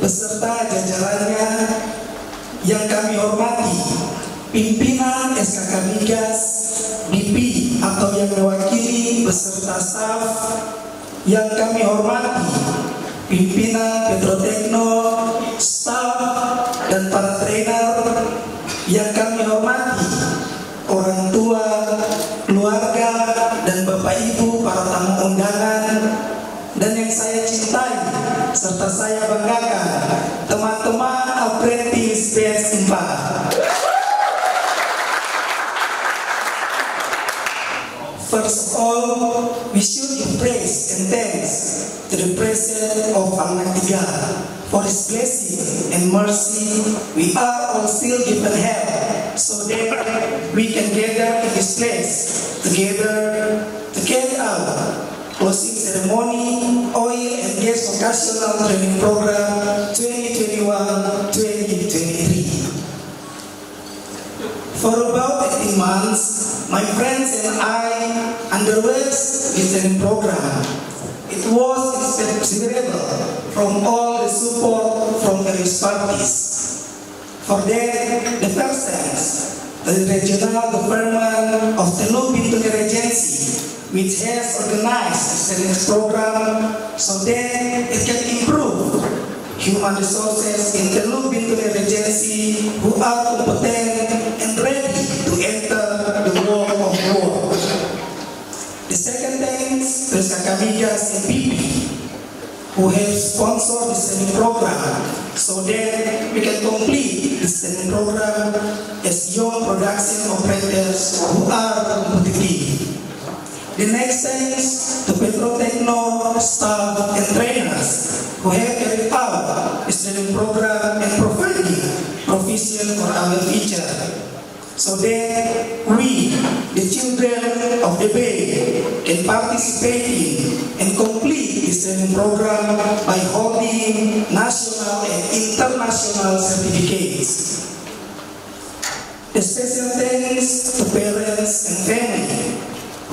beserta jajarannya, yang kami hormati pimpinan SKK Migas, BP atau yang mewakili beserta staf, yang kami hormati pimpinan Petrotekno, staf dan para trainer, yang kami hormati orang tua, keluarga dan Bapak Ibu para tamu undangan, dan yang saya cintai serta saya banggakan teman-teman apprentice batch 4. First of all, we should give praise and thanks to the President of Almighty God for His blessing and mercy. We are all still given help so that we can gather in this place together to carry out closing ceremony, oil and gas vocational training program 2021-2023. For about 18 months, my friends and I underwent this training program. It was inseparable from all the support from various parties. For that, the first thanks to the regional government of Teluk Bintuni Regency, which has organized this training program so that it can improve human resources in Teluk Bintuni Regency who are competent and ready to enter the world of war. The second thanks to SKK Migas and BP who have sponsored this training program so that we can complete this training program as young production operators who are competitive. The next thanks to Petrotekno staff and trainers who have carried out this training program and providing provision for our future, so that we, the children of the Bay, can participate in and complete this training program by holding national and international certificates. A special thanks to parents and family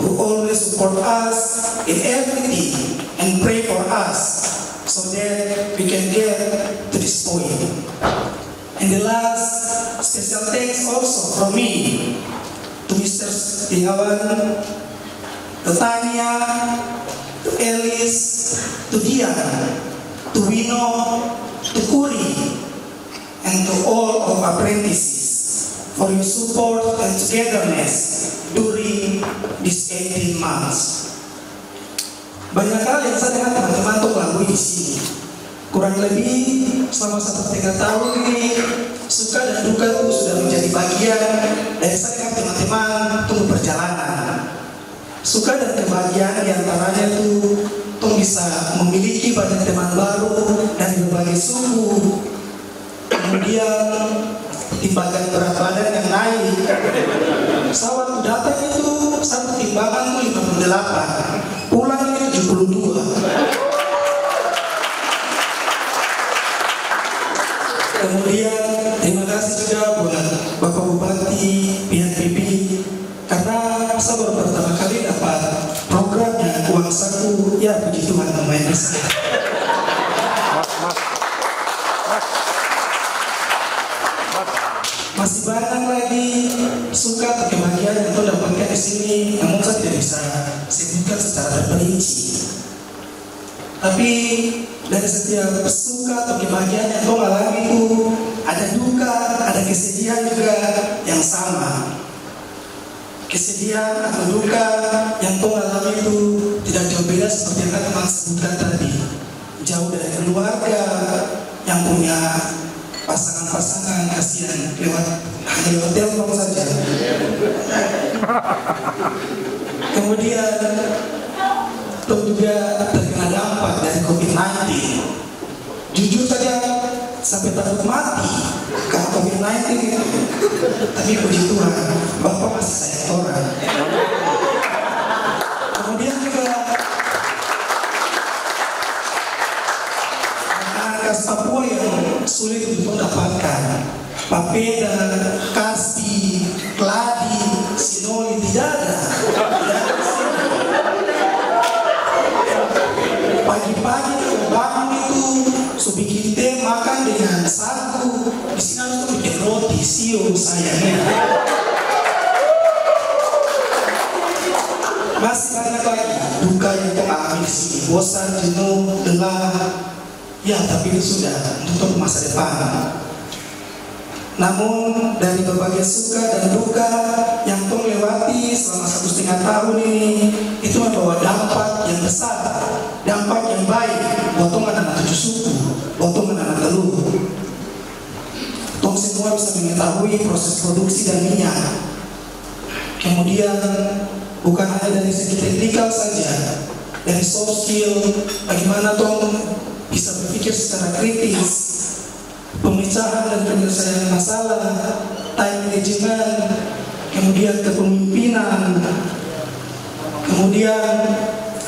who always support us in everything and pray for us so that we can get to this point. And the last special thanks also from me to Mr. Setiawan, to Tanya, to Elis, to Dian, to Wino, to Kuri, and to all of apprentices for your support and togetherness during these 18 months. Banyak hal yang saya dengan teman-teman untuk lalui di sini. Kurang lebih selama 1,5 tahun ini, suka dan duka itu sudah menjadi bagian dari saya dengan teman-teman untuk perjalanan. Suka dan kebahagiaan diantaranya itu untuk bisa memiliki banyak teman baru dari berbagai suku. Kemudian timbangan berat badan yang naik. Saya waktu datang itu satu timbangan itu 58, pulang itu 72. Kemudian terima kasih juga buat Bapak Bupati, pihak PP, karena saya baru pertama kali dapat programnya Uang Saku, ya puji Tuhan lumayan besar. Masih banyak lagi suka atau kebahagiaan yang kau dapatkan di sini, namun saya tidak bisa sebutkan secara terperinci. Tapi dari setiap suka atau kebahagiaan yang kau alami itu ada duka, ada kesedihan juga yang sama. Kesedihan atau duka yang kau alami itu tidak jauh beda seperti yang teman sebutkan tadi. Jauh dari keluarga yang punya pasangan-pasangan, kasihan hanya lewat telepon saja. Kemudian itu juga terkena dampak dari COVID-19. Jujur saja sampai takut mati karena COVID-19 itu. Tapi puji Tuhan, Bapak masih sayang orang. Kemudian juga anak-anak Papua yang sulit untuk mendapatkan papeda, kaspi, keladi, sinoli tidak ada. Pagi-pagi bangun itu so bikin teh makan dengan sagu, di sini harus bikin roti sio sayangnya. Masih banyak lagi duka yang kita alami di sini, bosan, jenuh, lelah. Ya, tapi itu sudah untuk masa depan. Namun dari berbagai suka dan duka yang Tong lewati selama 1,5 tahun ini, itu membawa dampak yang besar, dampak yang baik buat Tong anak-anak 7 suku, buat Tong anak-anak Teluk. Tong semua bisa mengetahui proses produksi dan minyak. Kemudian bukan hanya dari segi teknikal saja, dari soft skill, bagaimana Tong bisa berpikir secara kritis, pemecahan dan penyelesaian masalah, time management, kemudian kepemimpinan. Kemudian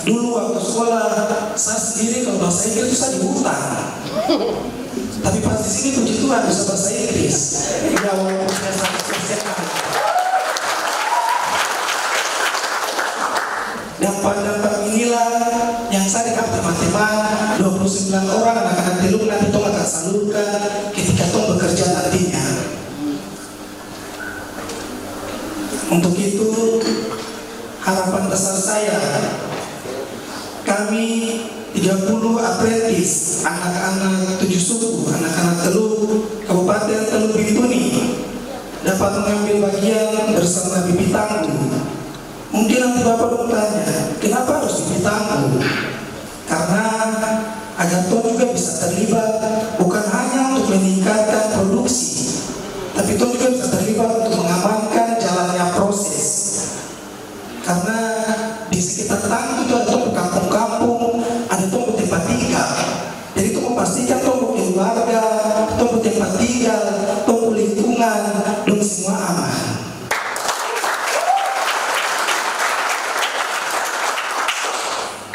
dulu waktu sekolah saya sendiri kalau bahasa Inggris bisa diutang, tapi pas di sini puji Tuhan bisa bahasa Inggris. Ya walaupun saya sangat spesial. Dampak-dampak inilah yang saya dapat teman-teman 29 orang anak-anak Teluk nanti Tong akan salurkan ketika Tong bekerja nantinya. Untuk itu harapan besar saya, kami 30 apprentice, anak-anak 7 suku, anak-anak Teluk, Kabupaten Teluk Bintuni dapat mengambil bagian bersama Bibi Tangguh. Mungkin nanti Bapak bertanya, kenapa harus Bibi Tangguh? Karena agar Tong juga bisa terlibat, bukan hanya untuk meningkatkan produksi, tapi Tong juga bisa terlibat untuk mengamankan jalannya proses. Karena di sekitar Tangguh itu ada Tong kampung-kampung, ada Tong tempat tinggal. Jadi itu memastikan Tong keluarga, Tong tempat tinggal, Tong lingkungan, dan semua aman.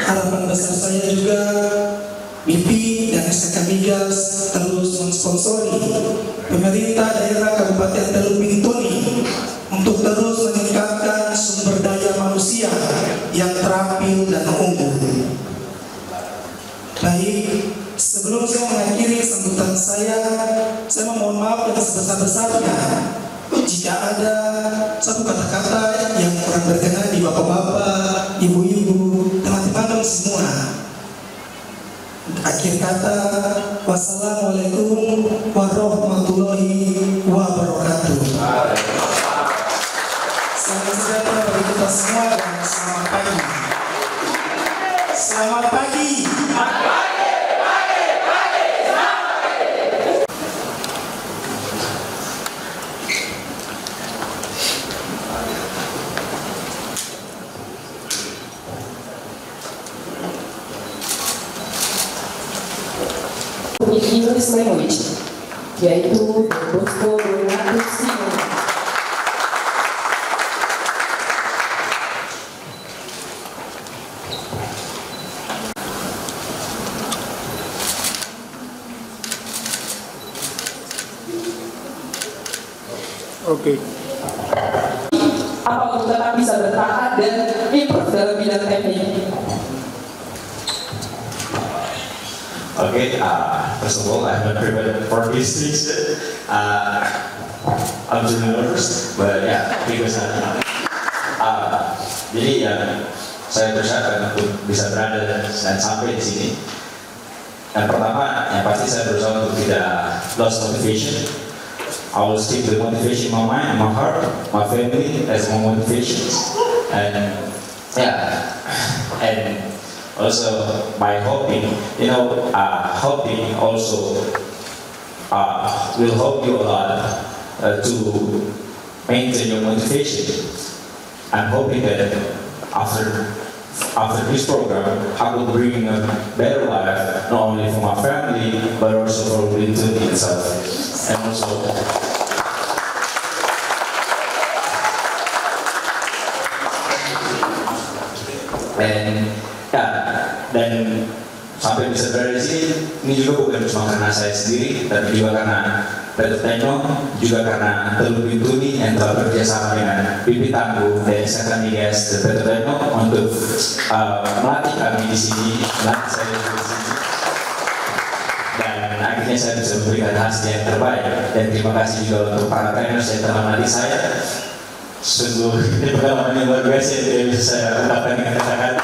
Harapan besar saya juga MIPI dan SK Migas terus mensponsori pemerintah daerah Kabupaten Teluk Bintuni untuk terus meningkatkan sumber daya manusia yang terampil dan unggul. Baik, sebelum saya mengakhiri sambutan saya mohon maaf yang sebesar-besarnya jika ada satu kata-kata yang kurang berkenan di bapak-bapak, ibu-ibu, teman-teman semua. Akhir kata, wassalamualaikum warahmatullahi wabarakatuh. Selamat sejahtera bagi kita semua dan selamat pagi. Selamat pagi. English language, yaitu Bosco Donatus Simon. Oke. Apa untuk tetap bisa bertahan dan improve dalam bidang teknik? Okay, first of all, I'm not prepared for these things. I'm too nervous, but yeah, because jadi ya saya berusaha untuk bisa berada dan sampai di sini. Yang pertama, yang pasti saya berusaha untuk tidak lost motivation. I will stick to the motivation in my mind, my heart, my family as my motivations, and yeah, and also by hoping, hoping also will help you a lot to maintain your motivation. I'm hoping that after this program, I will bring a better life, not only for my family, but also for Bintuni itself. And also, dan sampai bisa berada di sini, ini juga bukan cuma karena saya sendiri, tapi juga karena Dr. Teno, juga karena Teluk Bintuni yang telah bekerjasama dengan Pipi Tangguh dan Sekretari Gas Dr. Teno untuk melatih kami di sini, melatih saya di sini. Dan akhirnya saya bisa memberikan hasil yang terbaik. Dan terima kasih juga untuk para trainer yang telah melatih saya. Sungguh ini pengalaman yang luar biasa yang tidak bisa saya ungkapkan dengan kata-kata.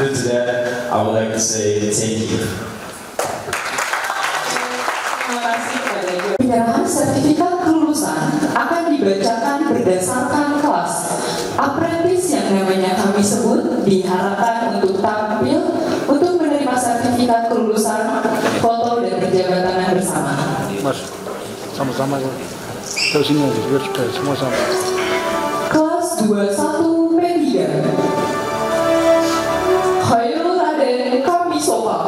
Due to that, I would like to say thank you. Penyerahan sertifikat kelulusan akan dibacakan berdasarkan kelas. Apprentice yang namanya kami sebut diharapkan untuk tampil untuk menerima sertifikat kelulusan, foto dan berjabat tangan bersama. Mas, sama-sama ya. Terus sini aja, biar sudah semua sama. Kelas 21 P3. Khairul Raden Kamisofa.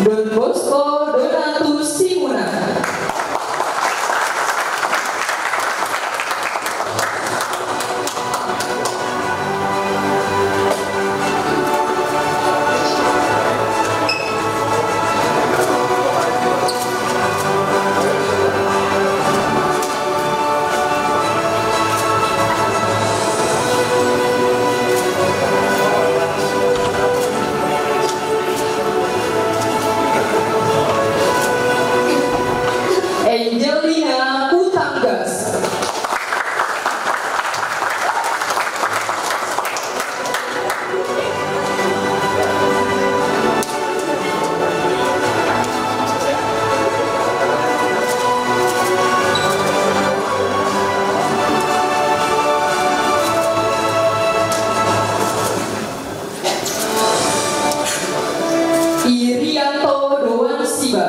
Don Bosco Donatus Simuna. Angelina Utanggas. Irianto Doan Siba.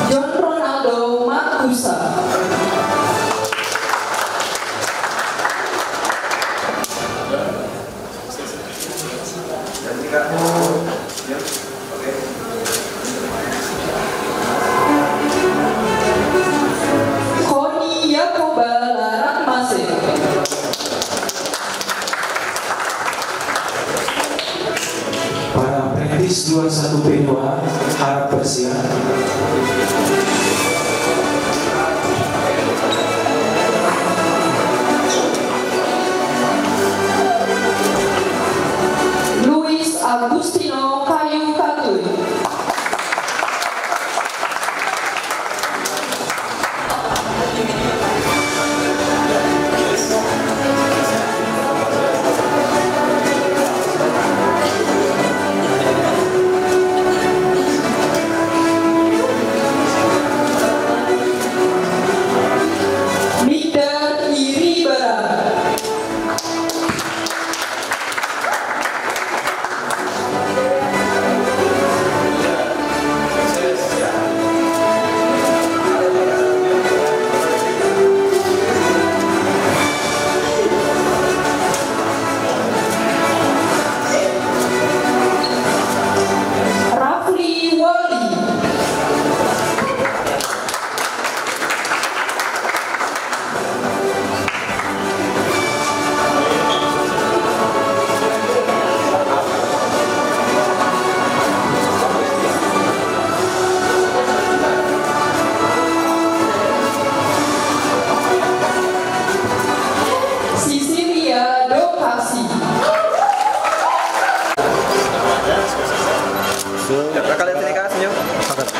John Ronaldo Matusa. Koni Yakoba Larakmase. Para apprentice 21P2 harap bersiap. Luis Agustino Kayu Katui.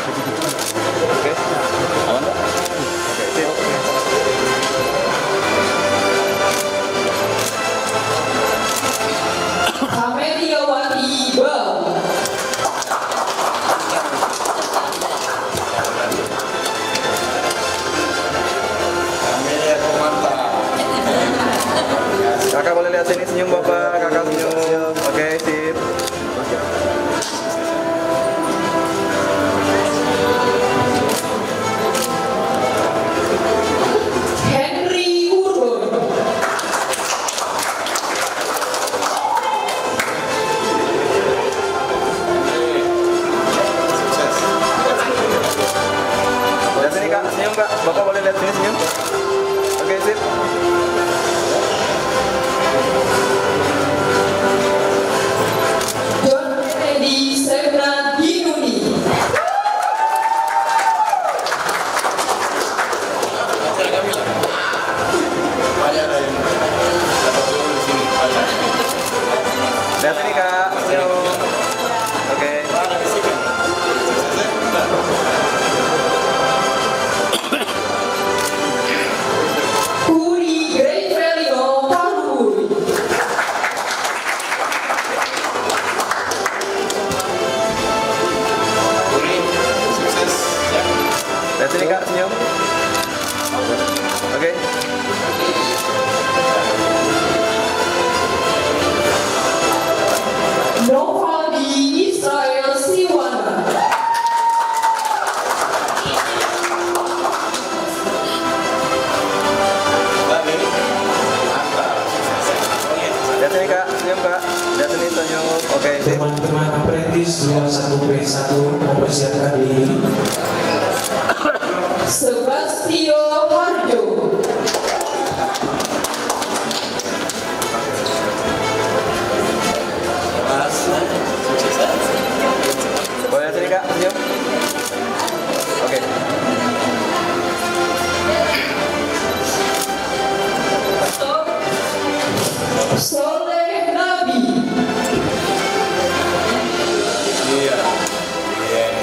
Oke, aman nggak? Oke, Kameliawati Bau. Kakak boleh lihat sini, senyum Bapak, kakak senyum. Oke, sip. Henry Urbon. Lihat sini Kak, senyum Kak. Bapak boleh lihat sini, senyum. Oke, sip. John Kennedy Sebradinuni. Lihat sini Kak, senyum. Oke. Uri Grefelio Tanuri. Lihat sini Kak, senyum. Oke. Novadi Israel Siwana. Lihat sini Kak, senyum Kak. Lihat sini, senyum. Oke, sip. Teman-teman apprentice 21B1 mempersiapkan diri. Sebastio Harjo. Boleh lihat sini Kak, senyum. Oke. Soleh Nabi. Iya,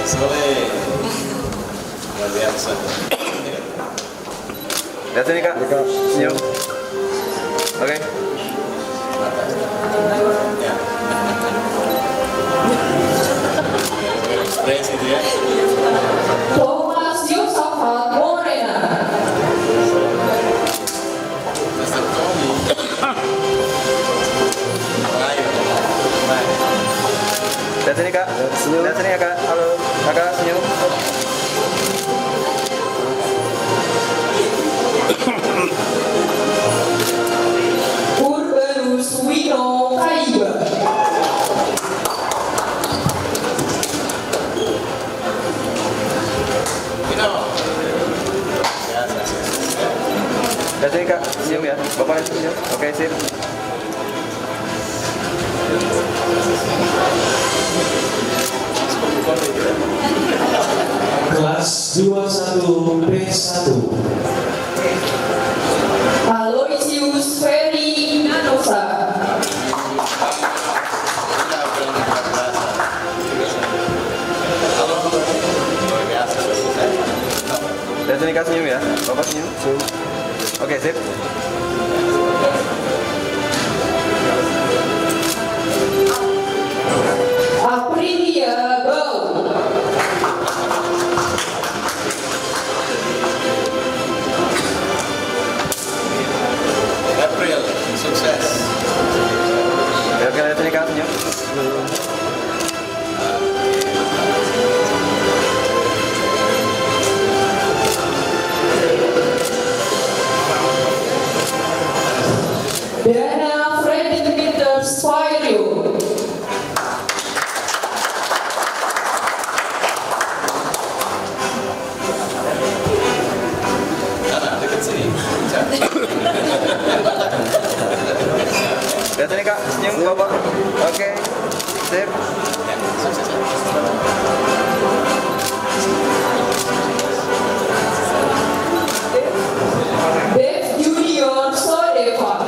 soleh. Luar biasa. Lihat sini Kak, senyum. Oke. Stres itu ya. Thomas Yosafat Morena. Mr. Tommy. Ayo. Lihat sini Kak, lihat sini ya Kak. Halo, Kakak senyum. Urbanus Wino Kaiba. Lihat sini Kak, senyum ya. Bapak senyum. Oke, sip. Kelas 21B1. Aloysius Ferry Nanosa. Lihat sini Kak, senyum ya. Bapak senyum. Oke, sip. Aprilia Bau. April, sukses. Oke, lihat sini Kak, senyum. Dana Freddy Peter Spyrio. Karena dekat sini. Lihat sini Kak, senyum Bapak. Oke, sip. Dev Junior Sodeva.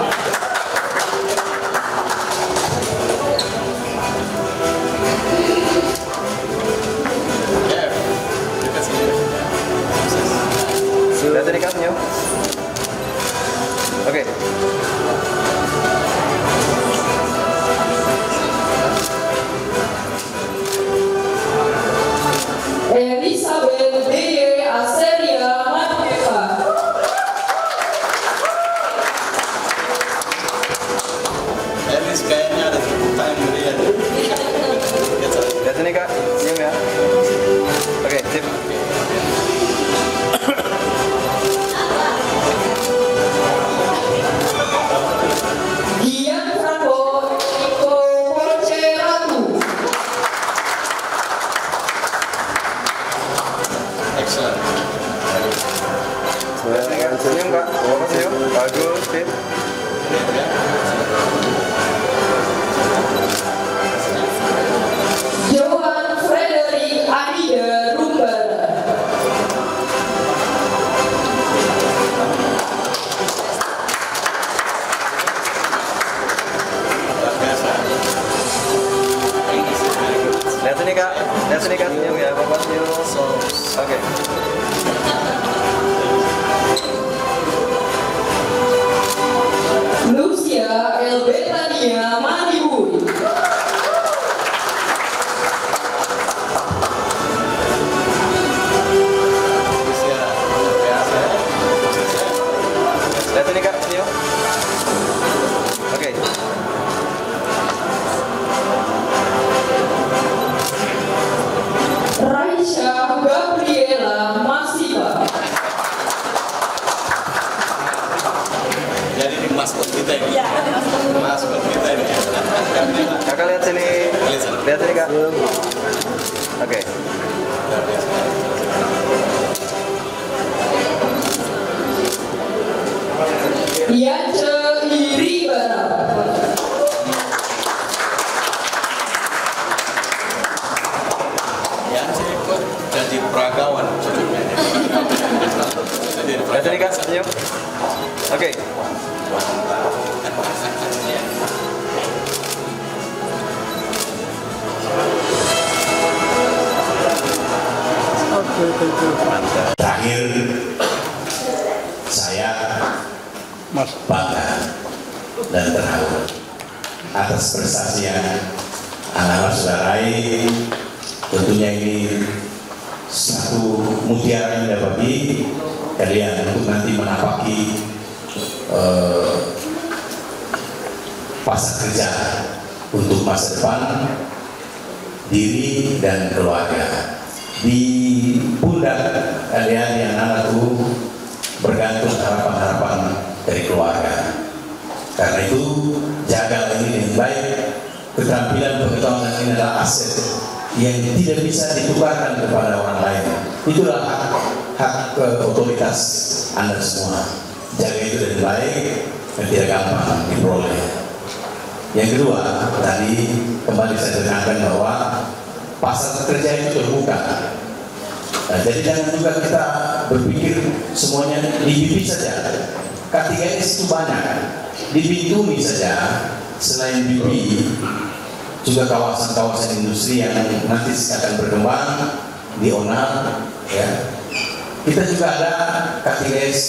Lihat sini Kak, senyum ya, Bapak senyum. Oke. Lucia Elbetania Manibui. Lihat sini Kak, senyum. Oke. Raisha Gabriela Masiva. Jadi ini maskot kita ini. Maskot kita ini. Kakak lihat sini. Lihat sini Kak. Oke. Yance Iribara. Ya, saya ikut jadi peragawan. Lihat sini Kak, senyum. Oke. Mantap. Terakhir, saya bangga dan terharu atas prestasi yang anak-anak sudah raih. Tentunya ini satu mutiara yang dapat bagi kalian untuk nanti menapaki pasar kerja untuk masa depan diri dan keluarga. Di pundak kalian yang anakku bergantung harapan-harapan dari keluarga. Karena itu jaga ini dengan baik. Keterampilan pengetahuan ini adalah aset yang tidak bisa ditukarkan kepada orang lain. Itulah hak otoritas Anda semua. Jaga itu dengan baik dan tidak gampang diperoleh. Yang kedua, tadi kembali saya tekankan bahwa pasar kerja itu terbuka. Nah, jadi jangan juga kita berpikir semuanya di BP saja. K3S itu banyak. Di Bintuni saja, selain BP, juga kawasan-kawasan industri yang nanti akan berkembang di Onar, ya. Kita juga ada K3S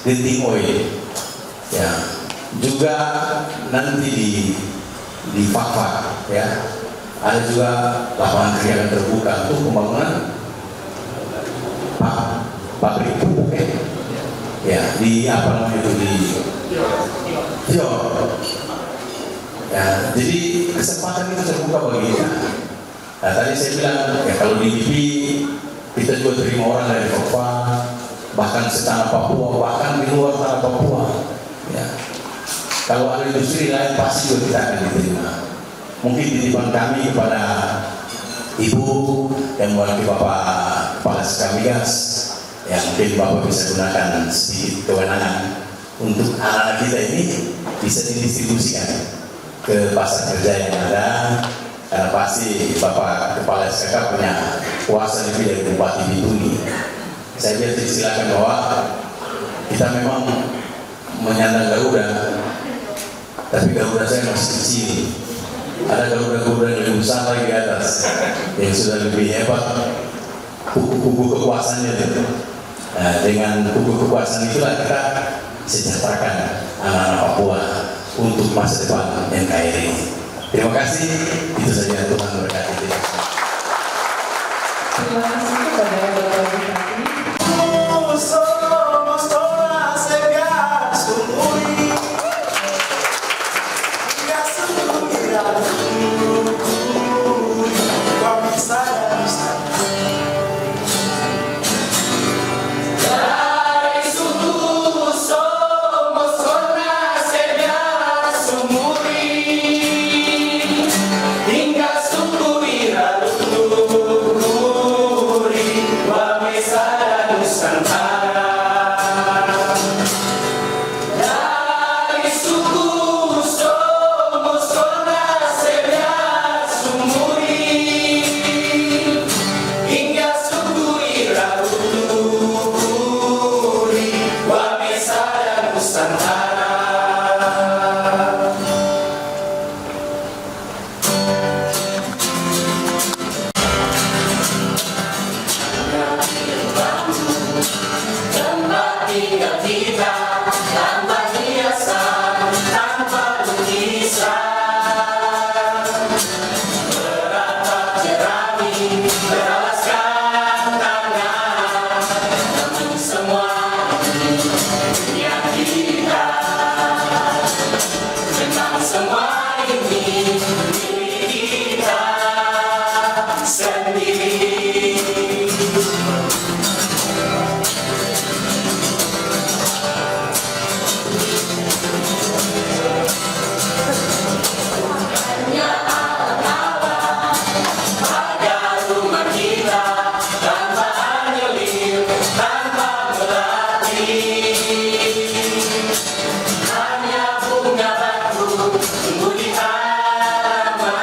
Genting Oil, ya. Juga nanti di Fakfak, ya. Ada juga lapangan kerja yang terbuka untuk pembangunan pabrik pupuk, ya. Di apa namanya itu di ya, jadi kesempatan itu terbuka bagi kita. Nah, tadi saya bilang ya kalau di BP kita juga terima orang dari Papua, bahkan setanah Papua, bahkan di luar tanah Papua. Ya. Kalau ada industri lain pasti juga kita akan diterima. Mungkin titipan kami kepada Ibu yang mewakili Bapak Kepala Sekamigas, yang mungkin Bapak bisa gunakan sedikit kewenangan untuk anak-anak kita ini bisa didistribusikan ke pasar kerja yang ada, karena pasti Bapak Kepala SKK punya kuasa lebih dari Bupati Bintuni. Saya biasa silakan bahwa kita memang menyandang Garuda, tapi Garuda saya masih kecil. Ada Garuda-Garuda yang lebih besar lagi di atas, yang sudah lebih hebat kuku-kuku kekuasaannya itu. Nah, dengan kuku kekuasaan itulah kita sejahterakan anak-anak Papua untuk masa depan NKRI. Terima kasih, itu saja. Tuhan berkati kita. Terima kasih kepada Bapak Bupati. Hingga diri kita sendiri. Hanya Allah pada rumah kita, tanpa anyelir, tanpa berarti. Hanya bunga batu tumbuh di halaman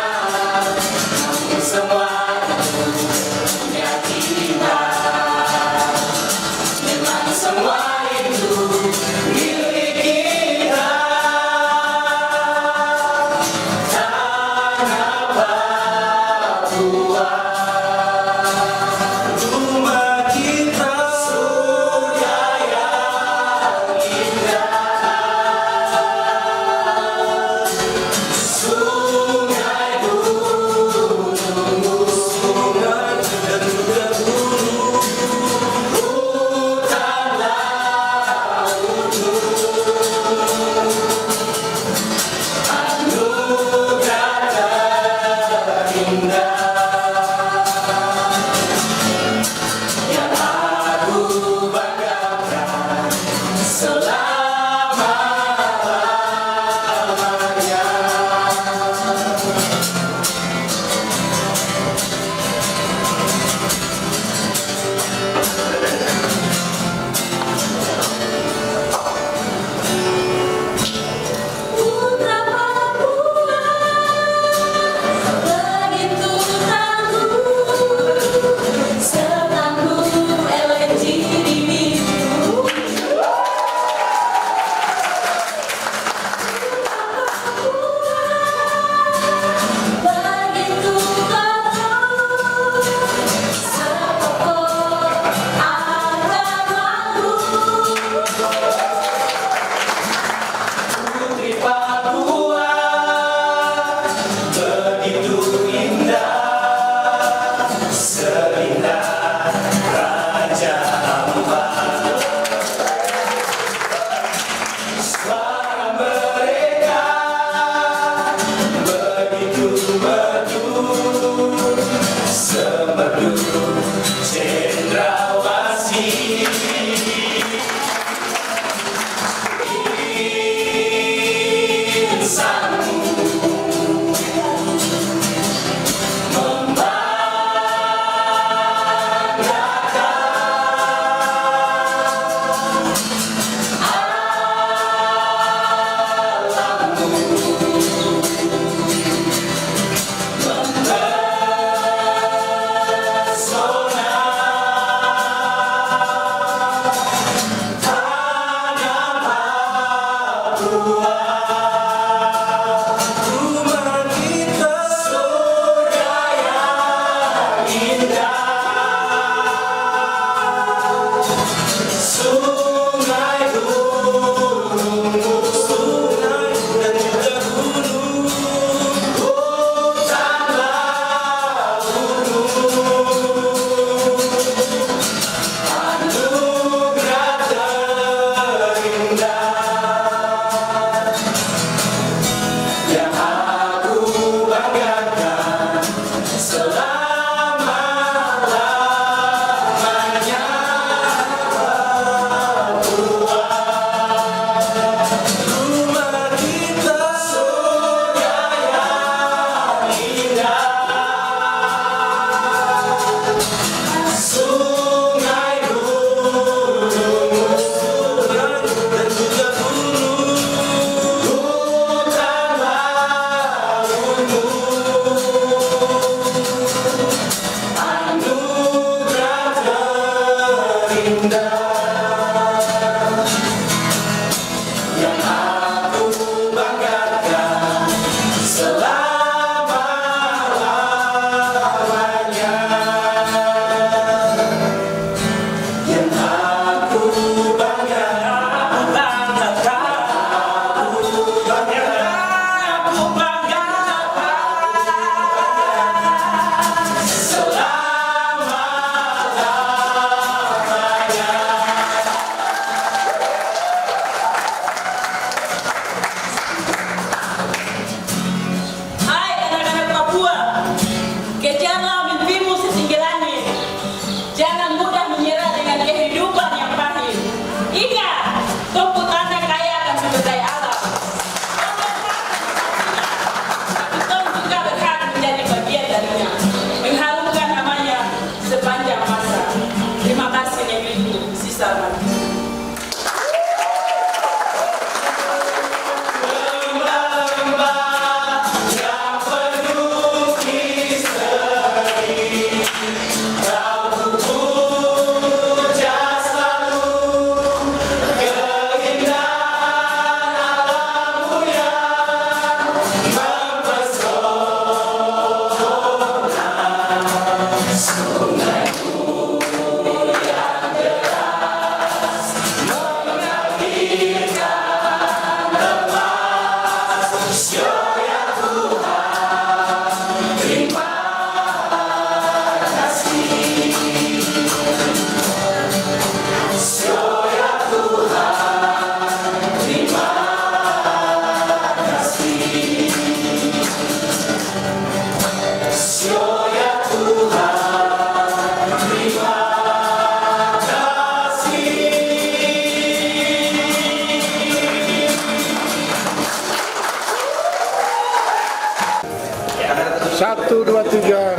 1, 2, 3.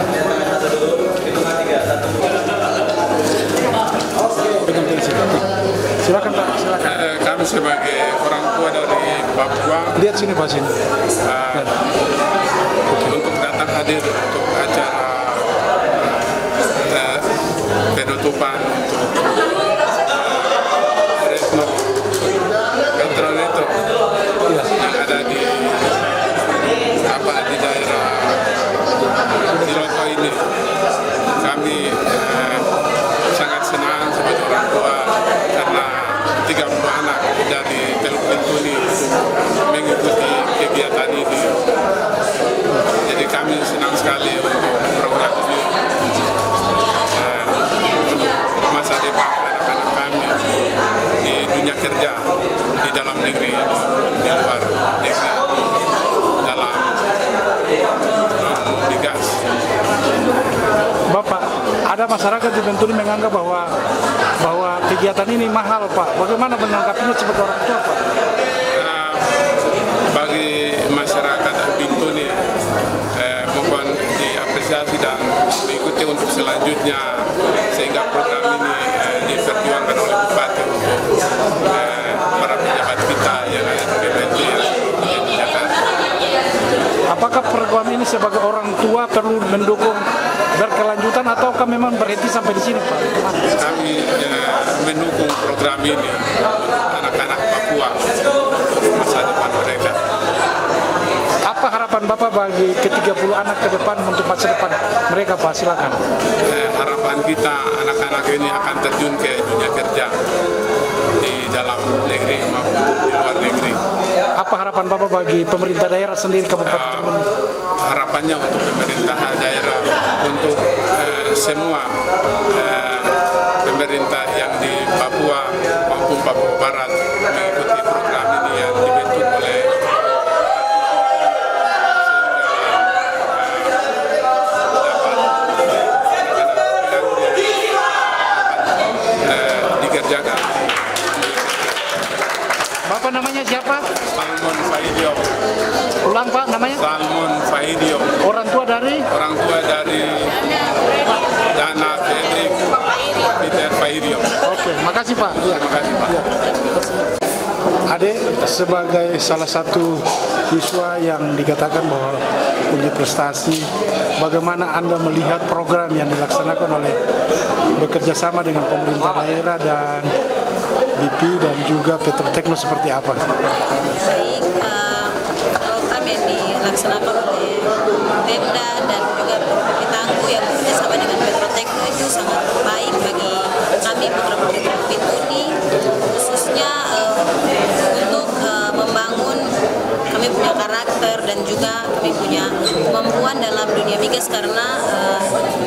Silakan Pak, silakan. Kami sebagai orang tua dari Papua, Lihat sini Pak, sini. untuk datang hadir untuk acara penutupan untuk Retno Petroleto yang ada di daerah Iloko ini. Kami sangat senang sebagai orang tua karena 30 anak dari Teluk Bintuni mengikuti kegiatan ini. Jadi kami senang sekali untuk program ini untuk masa depan anak-anak kami di dunia kerja, di dalam negeri, di luar negeri, dalam migas. Bapak, ada masyarakat di Bintuni menganggap bahwa kegiatan ini mahal, Pak. Bagaimana menanggapinya sebagai orang tua, Pak? Bagi masyarakat Bintuni, mohon diapresiasi dan diikuti untuk selanjutnya sehingga program ini diperjuangkan oleh Bupati untuk para pejabat kita yang ada di Bintuni yang di Jakarta. Apakah program ini sebagai orang tua perlu mendukung berkelanjutan ataukah memang berhenti sampai di sini, Pak? Kami mendukung program ini untuk anak-anak Papua masa depan mereka. Apa harapan Bapak bagi ke-30 anak ke depan untuk masa depan mereka, Pak? Silakan. Harapan kita anak-anak ini akan terjun ke dunia kerja di dalam negeri maupun di luar negeri. Apa harapan Bapak bagi pemerintah daerah sendiri Kabupaten Bintuni? Harapannya untuk pemerintah daerah, untuk semua pemerintah yang di Papua maupun Papua Barat mengikuti program ini yang dibentuk oleh dikerjakan. Bapak namanya siapa? Salmon Faidio. Ulang Pak namanya? Salmon Faidio. Orang tua dari? Orang tua dari Dana Fredrik Peter Faidio. Oke, makasih Pak. Ya. Terima kasih Pak. Ya. Adek sebagai salah satu siswa yang dikatakan bahwa punya prestasi, bagaimana Anda melihat program yang dilaksanakan oleh bekerja sama dengan pemerintah daerah dan BP dan juga Petrotekno seperti apa? Baik, program yang dilaksanakan oleh Pemda dan juga BP Tangguh yang bekerjasama dengan Petrotekno itu sangat baik bagi kami program Bintuni, khususnya untuk membangun kami punya karakter dan juga kami punya kemampuan dalam dunia migas karena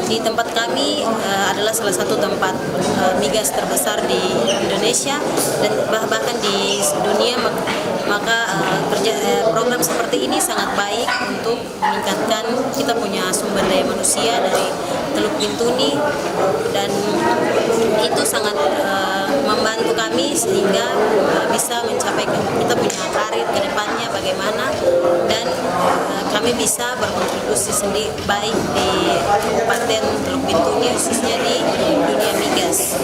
di tempat kami adalah salah satu tempat migas terbesar di Indonesia dan bahkan di dunia, maka program seperti ini sangat baik untuk meningkatkan kita punya sumber daya manusia dari Teluk Bintuni dan itu sangat membantu kami sehingga bisa mencapai kita punya karir ke depannya bagaimana dan kami bisa berkontribusi sendiri baik di Kabupaten Teluk Bintuni khususnya di dunia migas.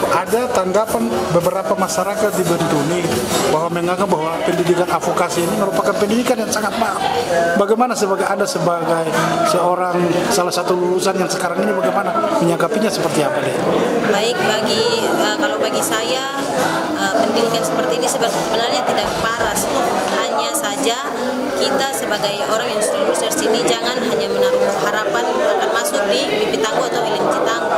Ada tanggapan beberapa masyarakat di Bintuni bahwa menganggap bahwa pendidikan advokasi ini merupakan pendidikan yang sangat mahal. Bagaimana sebagai Anda sebagai seorang salah satu lulusan yang sekarang ini bagaimana menyangkapinya seperti apa deh? Baik, kalau bagi saya pendidikan seperti ini sebenarnya tidak parah, hanya saja kita sebagai orang yang sudah lulus dari sini jangan hanya menaruh harapan akan masuk di BP Tangguh atau LNG Tangguh,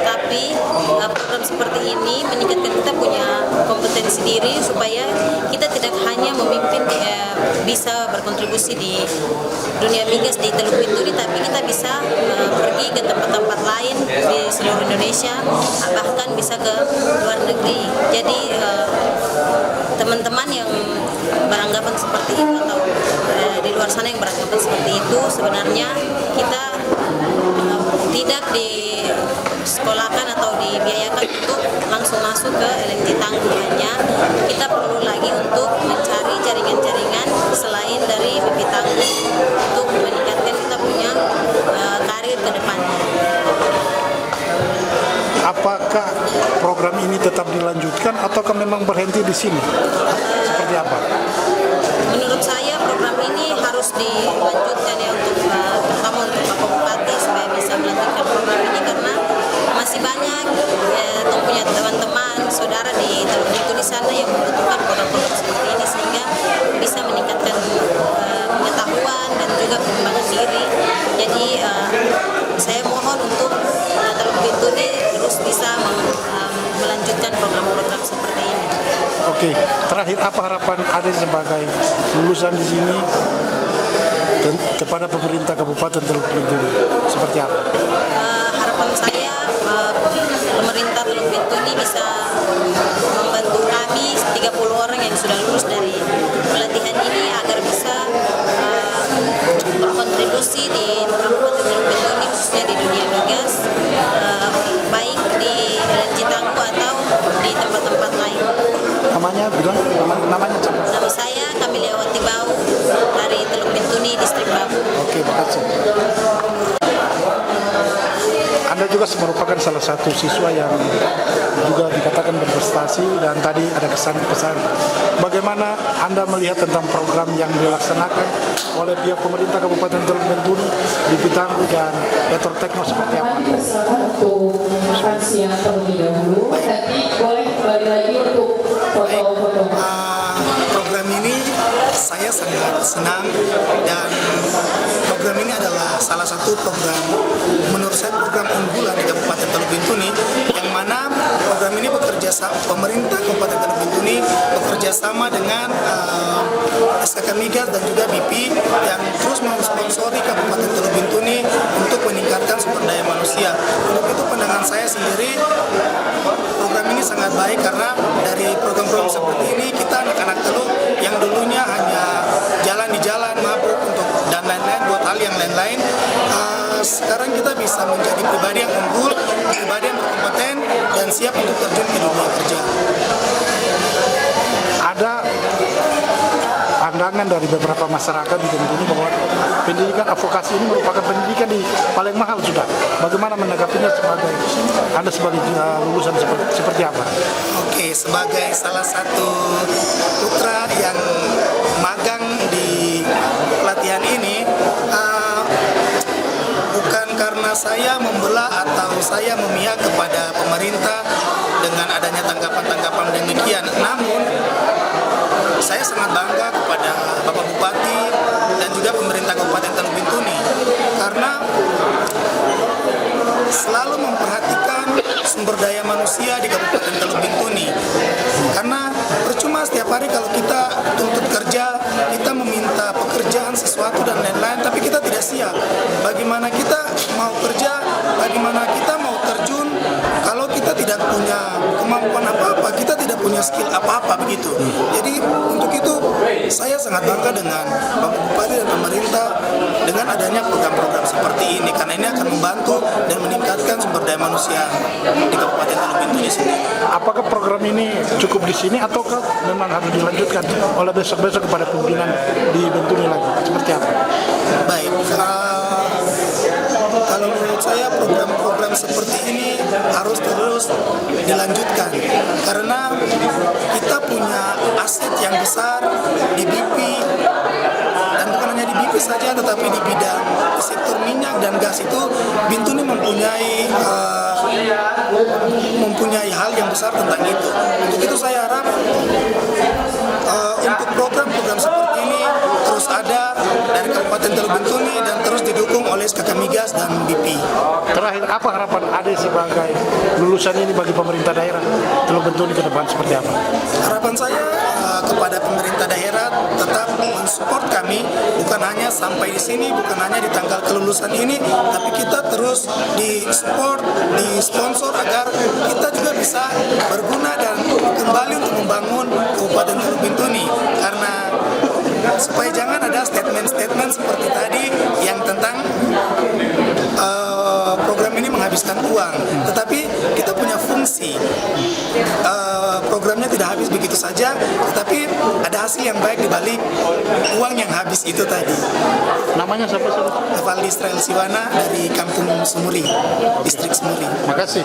tapi program seperti ini meningkatkan kita punya kompetensi diri supaya kita tidak hanya memimpin bisa berkontribusi di dunia migas di Teluk Bintuni, tapi kita bisa pergi ke tempat-tempat lain di seluruh Indonesia, bahkan bisa ke luar negeri. Jadi teman-teman yang beranggapan seperti itu atau di luar sana yang beranggapan seperti itu, sebenarnya kita tidak disekolahkan atau dibiayakan untuk langsung masuk ke LNG Tangguh, hanya kita perlu lagi untuk mencari jaringan-jaringan selain dari BP Tangguh untuk meningkatkan di sini? Seperti apa? Menurut saya program ini harus dilanjutkan ya untuk pertama untuk Bapak Bupati supaya bisa melanjutkan program ini karena masih banyak punya teman-teman saudara di Teluk Bintuni sana yang membutuhkan program-program seperti ini sehingga bisa meningkatkan pengetahuan dan juga pengembangan diri. Jadi saya mohon untuk Teluk Bintuni terus bisa melanjutkan program-program seperti ini. Oke, terakhir apa harapan Ade sebagai lulusan di sini kepada pemerintah Kabupaten Teluk Bintuni? Seperti apa? Harapan saya pemerintah Teluk Bintuni bisa membantu kami 30 orang yang sudah lulus dari pelatihan ini agar bisa berkontribusi di Kabupaten Teluk Bintuni khususnya di dunia migas, baik di Citanggu atau di tempat-tempat lain. Namanya bilang namanya siapa? Nama saya Kamiliawati Bau dari Teluk Bintuni, Distrik Babu. Oke, makasih. Anda juga merupakan salah satu siswa yang juga dikatakan berprestasi dan tadi ada kesan-kesan. Bagaimana Anda melihat tentang program yang dilaksanakan oleh pihak pemerintah Kabupaten Teluk Bintuni di Pitanggu dan Petro Tekno seperti apa? Kami persilakan untuk makan siang terlebih dahulu. Nanti boleh kembali lagi untuk foto-foto. Program ini saya sangat senang dan program ini adalah salah satu program menurut saya program unggulan di Kabupaten Teluk Bintuni yang mana program ini pemerintah Kabupaten Teluk Bintuni bekerja sama dengan SKK Migas dan juga BP yang terus mensponsori Kabupaten Teluk Bintuni untuk meningkatkan sumber daya manusia. Untuk itu pandangan saya sendiri program ini sangat baik karena dari program-program seperti ini kita anak-anak Teluk yang dulunya hanya jalan di jalan mabuk untuk dan lain-lain buat hal yang lain-lain, sekarang kita bisa menjadi pribadi yang unggul, pribadi yang berkompeten dan siap untuk terjun ke dunia kerja. Ada pandangan dari beberapa masyarakat di Bintuni bahwa pendidikan advokasi ini merupakan pendidikan di paling mahal sudah. Bagaimana menanggapinya Anda sebagai lulusan seperti apa? Oke, sebagai salah satu putra yang magang di pelatihan ini, bukan karena saya membelah atau saya memihak kepada pemerintah dengan adanya tanggapan-tanggapan demikian, namun saya sangat bangga kepada Bapak Bupati dan juga pemerintah Kabupaten Teluk Bintuni karena selalu memperhatikan sumber daya manusia di Kabupaten Teluk Bintuni. Karena percuma setiap hari kalau kita tuntut kerja, kita meminta pekerjaan sesuatu dan lain-lain, tapi kita tidak siap. Bagaimana kita mau kerja, bagaimana kita mau terjun, kalau kita tidak punya kemampuan apa-apa, kita tidak punya skill apa-apa begitu. Jadi untuk itu saya sangat bangga dengan Bapak Bupati dan pemerintah dengan adanya program-program seperti ini karena ini akan membantu dan meningkatkan sumber daya manusia di Kabupaten Teluk Bintuni sendiri. Apakah program ini cukup di sini ataukah memang harus dilanjutkan oleh besok-besok kepada pimpinan di Bintuni lagi? Seperti apa? Baik, kalau menurut saya program-program seperti ini harus terus dilanjutkan karena kita punya aset yang besar di BP dan bukan hanya di BP saja tetapi di bidang sektor minyak dan gas itu Bintuni mempunyai hal yang besar tentang itu. Untuk itu saya harap untuk program-program seperti ini terus ada dari Kabupaten Teluk Bintuni dan terus didukung oleh SKK Migas dan BP. Terakhir, apa harapan Ade sebagai lulusan ini bagi pemerintah daerah Teluk Bintuni ke depan seperti apa? Harapan saya kepada pemerintah daerah tetap mensupport kami, bukan hanya sampai di sini, bukan hanya di tanggal kelulusan ini, tapi kita terus di-support, di-sponsor agar kita juga bisa berguna dan kembali untuk membangun Kabupaten Teluk Bintuni. Karena supaya jangan ada statement-statement seperti tadi yang tentang program ini menghabiskan uang, tetapi kita punya fungsi. Programnya tidak habis begitu saja, tetapi ada hasil yang baik di balik uang yang habis itu tadi. Namanya siapa sih? Valdi Israel Siwana dari Kampung Semuri, Distrik Semuri. Makasih.